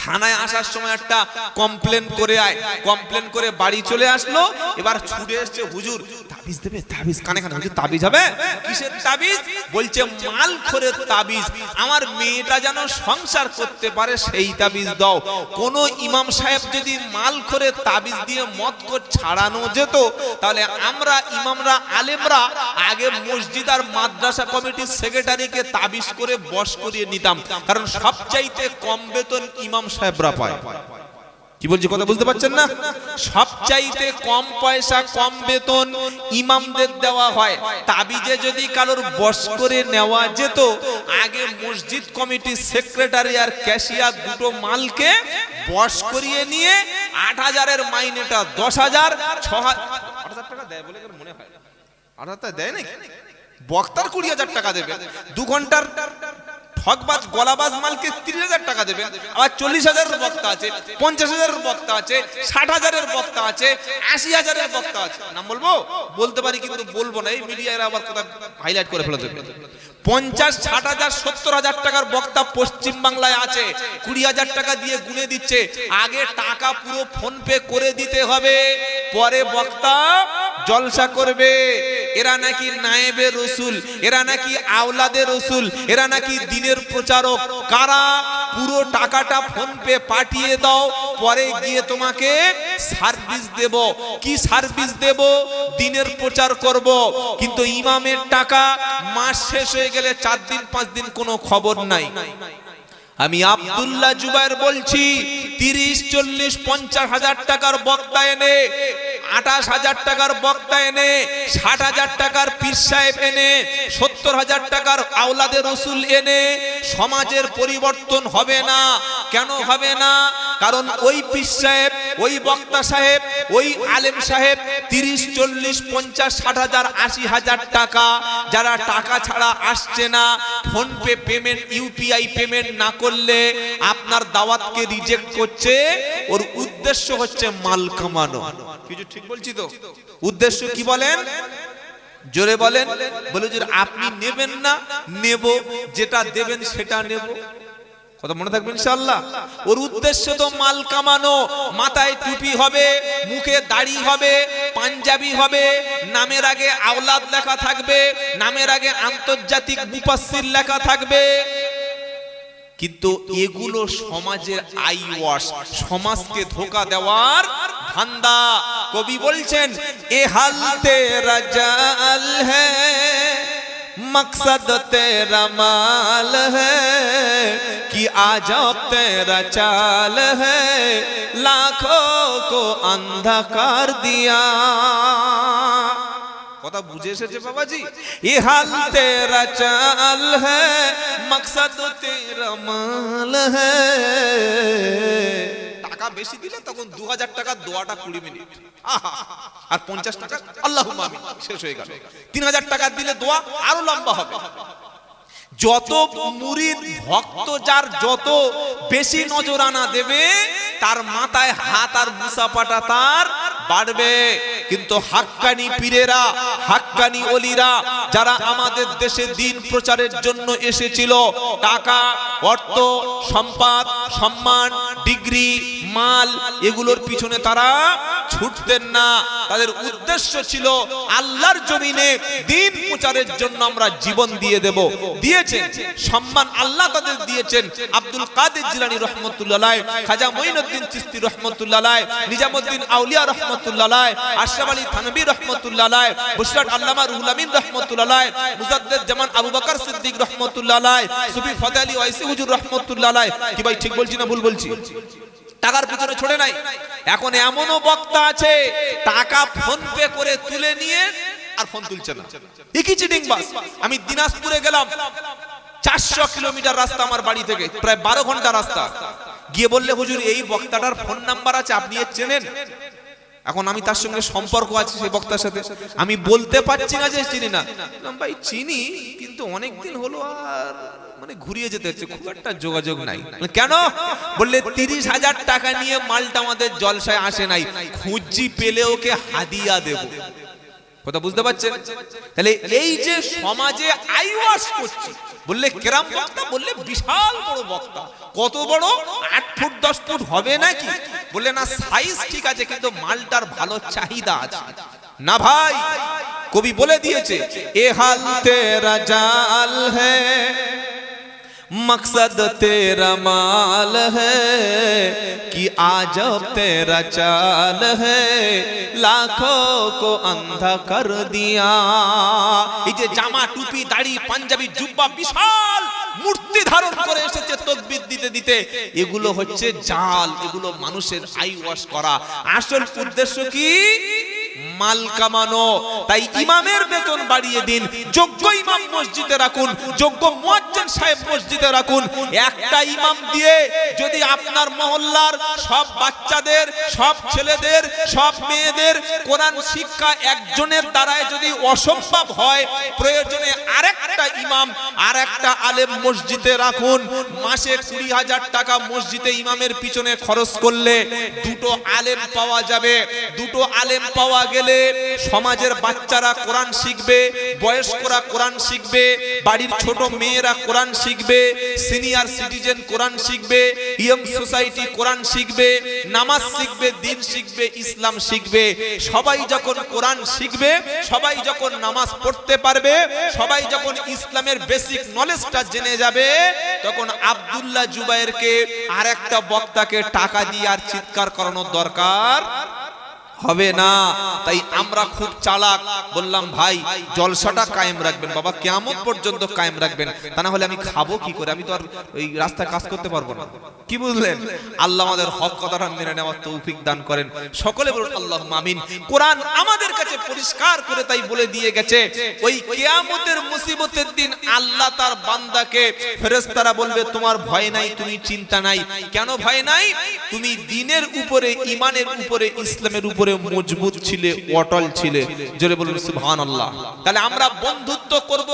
থানায় আসার সময় একটা কমপ্লেন করে আয়। কমপ্লেন করে বাড়ি চলে আসলো। এবার ছুটে এসছে হুজুর তাবিজ দেবে। তাবিজ কানে কানে, হুজুর তাবিজ হবে? কিসের তাবিজ? বলছে মালখোরের তাবিজ, আমার মেয়েটা যেন সংসার করতে পারে সেই তাবিজ দাও। কোন ইমাম সাহেব যদি মালখোরের তাবিজ দিয়ে মদখোর ছাড়ানো যেত, তাহলে আমরা ইমামরা, আলেমরা আগে মসজিদ আর মাদ্রাসা কমিটির সেক্রেটারিকে তাবিজ করে বশ করিয়ে নিতাম। কারণ সবচাইতে কম বেতন ইমাম সাহেবরা পায়। কি বলছি কথা বুঝতে পারছেন না? সবচাইতে কম পয়সা, কম বেতন ইমামদের দেওয়া হয়। তাবিজে যদি কারোর বশ করে নেওয়া যেত, আগে মসজিদ কমিটির সেক্রেটারি আর ক্যাশিয়ার দুটো মালকে বশ করিয়ে নিয়ে ৮,০০০-এর মাইনেটা ১০,০০০, ৬,০০০ টাকা দেয় বলে মনে হয়। ৮,০০০ দেয় নাকি? বক্তার ২০,০০০ টাকা দেবে। ২ ঘন্টার ঠকবাজ গলাবাজ মালকে ৩০,০০০ টাকা দেবেন। আবার ৪০,০০০-এর বক্তা আছে, ৫০,০০০-এর বক্তা আছে, ৬০,০০০-এর বক্তা আছে, ৮০,০০০-এর বক্তা আছে। নাম বলবো? বলতে পারি কিন্তু বলবো না, এই মিডিয়ারা আবার কথা হাইলাইট করে ফেলে দেবে। ৫০, ৬০,০০০, ৭০,০০০ টাকার বক্তা পশ্চিম বাংলায় আছে। ২০,০০০ টাকা দিয়ে গুনে দিচ্ছে। আগে টাকা পুরো ফোন পে করে দিতে হবে, পরে বক্তা জলসা করবে। এরা নাকি নায়েবে রসুল, এরা নাকি আওলাদে রসুল, এরা নাকি দিনের প্রচারক। কারা? পুরো টাকাটা ফোন পে পাঠিয়ে দাও, পরে গিয়ে তোমাকে সার্ভিস দেব। কি সার্ভিস দেব? দিনের প্রচার করব। কিন্তু ইমামের টাকা মাস শেষ হয়ে গেলে ৪ দিন ৫ দিন কোনো খবর নাই। আমি আব্দুল্লাহ জুবায়ের বলছি, ৩০, ৪০, ৫০,০০০ টাকার বক্তা এনে, ২৮,০০০ টাকার বক্তা এনে, ৬০,০০০ টাকার পীর সাহেব এনে, ৭০,০০০ টাকার আওলাদে রসুল এনে সমাজের পরিবর্তন হবে না। কেন হবে না? কারণ ওই পীর সাহেব, ওই বক্তা সাহেব, ওই আলেম সাহেব 30, 40, 50, 60,000, 80,000 টাকা যারা টাকা ছাড়া আসছে না, phone pay payment, UPI payment না করলে আপনার দাওয়াতকে রিজেক্ট করছে। ওর উদ্দেশ্য হচ্ছে মাল কামানো। কিছু ঠিক বলছি তো? উদ্দেশ্য কি বলেন? জোরে বলেন। বলে যে আপনি নেবেন না, নেব, যেটা দেবেন সেটা নেব। কথা মনে থাকবে ইনশাআল্লাহ। ওর উদ্দেশ্য তো মাল কামানো। মাথায় টুপি হবে, মুখে দাড়ি হবে, পাঞ্জাবি হবে, নামের আগে আওলাদ লেখা থাকবে, নামের আগে আন্তর্জাতিক মুফাসসির লেখা থাকবে। কিন্তু এগুলো সমাজের আই ওয়াশ, সমাজকে ধোঁকা দেওয়ার ধান্দা। কবি বলছেন এ হাল তেরা জাল হ্যায়, मकसद तेरा माल है कि आजब तेरा चाल है, लाखों को अंधा कर दिया। কথা বুঝে এসেছে বাবাজি? ये हाल तेरा चाल है, मकसद तेरा माल है। টাকা বেশি দিলে তখন 2000 টাকা দোয়াটা 20 মিনিট, আর 50 টাকা আল্লাহুম্মা আমিন শেষ হয়ে গেল। 3000 টাকা দিলে দোয়া আরো লম্বা হবে। যত মুরিদ ভক্ত যার যত বেশি নজরানা দেবে, তার মাথায় হাত আর মুসাফাটা তার বাড়বে। কিন্তু হাক্কানি পীরেরা, হাক্কানি ওলিরা যারা আমাদের দেশে দ্বীন প্রচারের জন্য এসেছিল, টাকা, অর্থ, সম্পদ, সম্মান, ডিগ্রি, মাল এগুলোর পিছনে তারা ছুটতেন না। তাদের উদ্দেশ্য ছিল আল্লাহর জমিনে দ্বীন প্রচারের জন্য আমরা জীবন দিয়ে দেব। দিয়েছেন, সম্মান আল্লাহ তাদের দিয়েছেন। আব্দুল কাদের জিলানী রহমাতুল্লাহ আলাইহি, খাজা মঈনুদ্দিন চিশতি রহমাতুল্লাহ আলাইহি, নিজামুদ্দিন আউলিয়া রহমাতুল্লাহ আলাইহি, আশরাফ আলী থানভী রহমাতুল্লাহ আলাইহি, বুশরাত আল্লামা রুহুল আমিন রহমাতুল্লাহ আলাইহি, মুজাদ্দিদ জামান আবু বকর সিদ্দিক রহমাতুল্লাহ আলাইহি, সুফি ফতেহ আলী ওয়াইসি হুজুর রহমাতুল্লাহ আলাইহি। কি ভাই ঠিক বলছি না ভুল বলছি? টাকার পিছনে ছড়ে নাই। এখন এমনও বক্তা আছে টাকা ফোন পে করে তুলে নিয়ে আর ফোন তুলছে না। একই চিটিং বাস। আমি দিনাজপুরে গেলাম, 400 কিলোমিটার রাস্তা আমার বাড়ি থেকে, প্রায় 12 ঘন্টা রাস্তা। গিয়ে বললে হুজুর এই বক্তাটার ফোন নাম্বার আছে, আপনি এর চেনেন? এখন আমি তার সঙ্গে সম্পর্ক আছে সেই বক্তার সাথে, আমি বলতে পারছি না যে চিনি না। ভাই চিনি, কিন্তু অনেকদিন হলো আর মানে ঘুরিয়ে যেতে হচ্ছে, খুব একটা যোগাযোগ নাই। কেন? বললে 30,000 টাকা নিয়ে মালটা আমাদের জলসায় আসে নাই, খুঁজি পেলে ওকে হাদিয়া দেব। কথা বুঝতে পারছেন? তাহলে এই যে সমাজে আইওয়াশ করছে, বললে কেরাম বক্তা, বললে বিশাল বড় বক্তা। কত বড়? 8 ফুট 10 ফুট হবে নাকি? বললে না, সাইজ ঠিক আছে কিন্তু মালটার ভালো চাহিদা আছে। না ভাই, কবি বলে দিয়েছে এ হাল তেরা জাল হ্যায়, मकसद तेरा माल है कि आजब तेरा चाल है, लाखों को अंधा कर दिया। এই যে জামা, টুপি, দাড়ি, পাঞ্জাবি, জুব্বা, বিশাল মূর্তি ধারণ করে এসেছে তাকবীর দিতে দিতে, এগুলো হচ্ছে জাল, এগুলো মানুষের আই ওয়াশ করা। আসল উদ্দেশ্য কি? মাল কামানো। তাই ইমামের বেতন বাড়িয়ে দিন, যোগ্য ইমাম মসজিদে রাখুন, যোগ্য মুয়াজ্জিন সাহেব মসজিদে রাখুন। একটা ইমাম দিয়ে যদি আপনার মহল্লার সব বাচ্চাদের, সব ছেলেদের, সব মেয়েদের কোরআন শিক্ষা একজনের দ্বারায় যদি অসম্ভব হয়, প্রয়োজনে আরেকটা ইমাম, আরেকটা আলেম মসজিদে রাখুন। মাসে 20,000 টাকা মসজিদে ইমামের পিছনে খরচ করলে দুটো আলেম পাওয়া যাবে। দুটো আলেম পাওয়া গেলে সমাজের বাচ্চারা কোরআন শিখবে, বয়স্করা কোরআন শিখবে, বাড়ির ছোট মেয়েরা কোরআন শিখবে, সিনিয়র সিটিজেন কোরআন শিখবে, ইয়ং সোসাইটি কোরআন শিখবে, নামাজ শিখবে, দিন শিখবে, ইসলাম শিখবে। সবাই যখন কোরআন শিখবে, সবাই যখন নামাজ পড়তে পারবে, সবাই যখন ইসলামের বেসিক নলেজটা জেনে যাবে, তখন আব্দুল্লাহ জুবায়েরকে আর একটা বক্তাকে টাকা দিয়ে আর চিৎকার করানোর দরকার হবে না। তাই আমরা খুব চালাক, বললাম ভাই জলসাটা কায়েম রাখবেন বাবা, কিয়ামত পর্যন্ত কায়েম রাখবেন, তা না হলে আমি খাবো কি করে, আমি তো আর ওই রাস্তায় কাজ করতে পারবো না। কি বুঝলেন? আল্লাহ আমাদের হক কথাটা মেনে নেওয়ার তৌফিক দান করেন, সকলে বলুন আল্লাহুম্মা আমিন। কোরআন আমাদের কাছে পরিষ্কার করে তাই বলে দিয়ে গেছে, ওই কিয়ামতের মুসিবতের দিন আল্লাহ তার বান্দাকে, ফেরেশতারা বলবে তোমার ভয় নাই, তুমি চিন্তা নাই। কেন ভয় নাই? তুমি দ্বীনের উপরে, ঈমানের উপরে, ইসলামের উপরে মজবুত ছিলে, অটল ছিলে। জোরে বলুন সুবহানাল্লাহ। তাহলে আমরা বন্ধুত্ব করব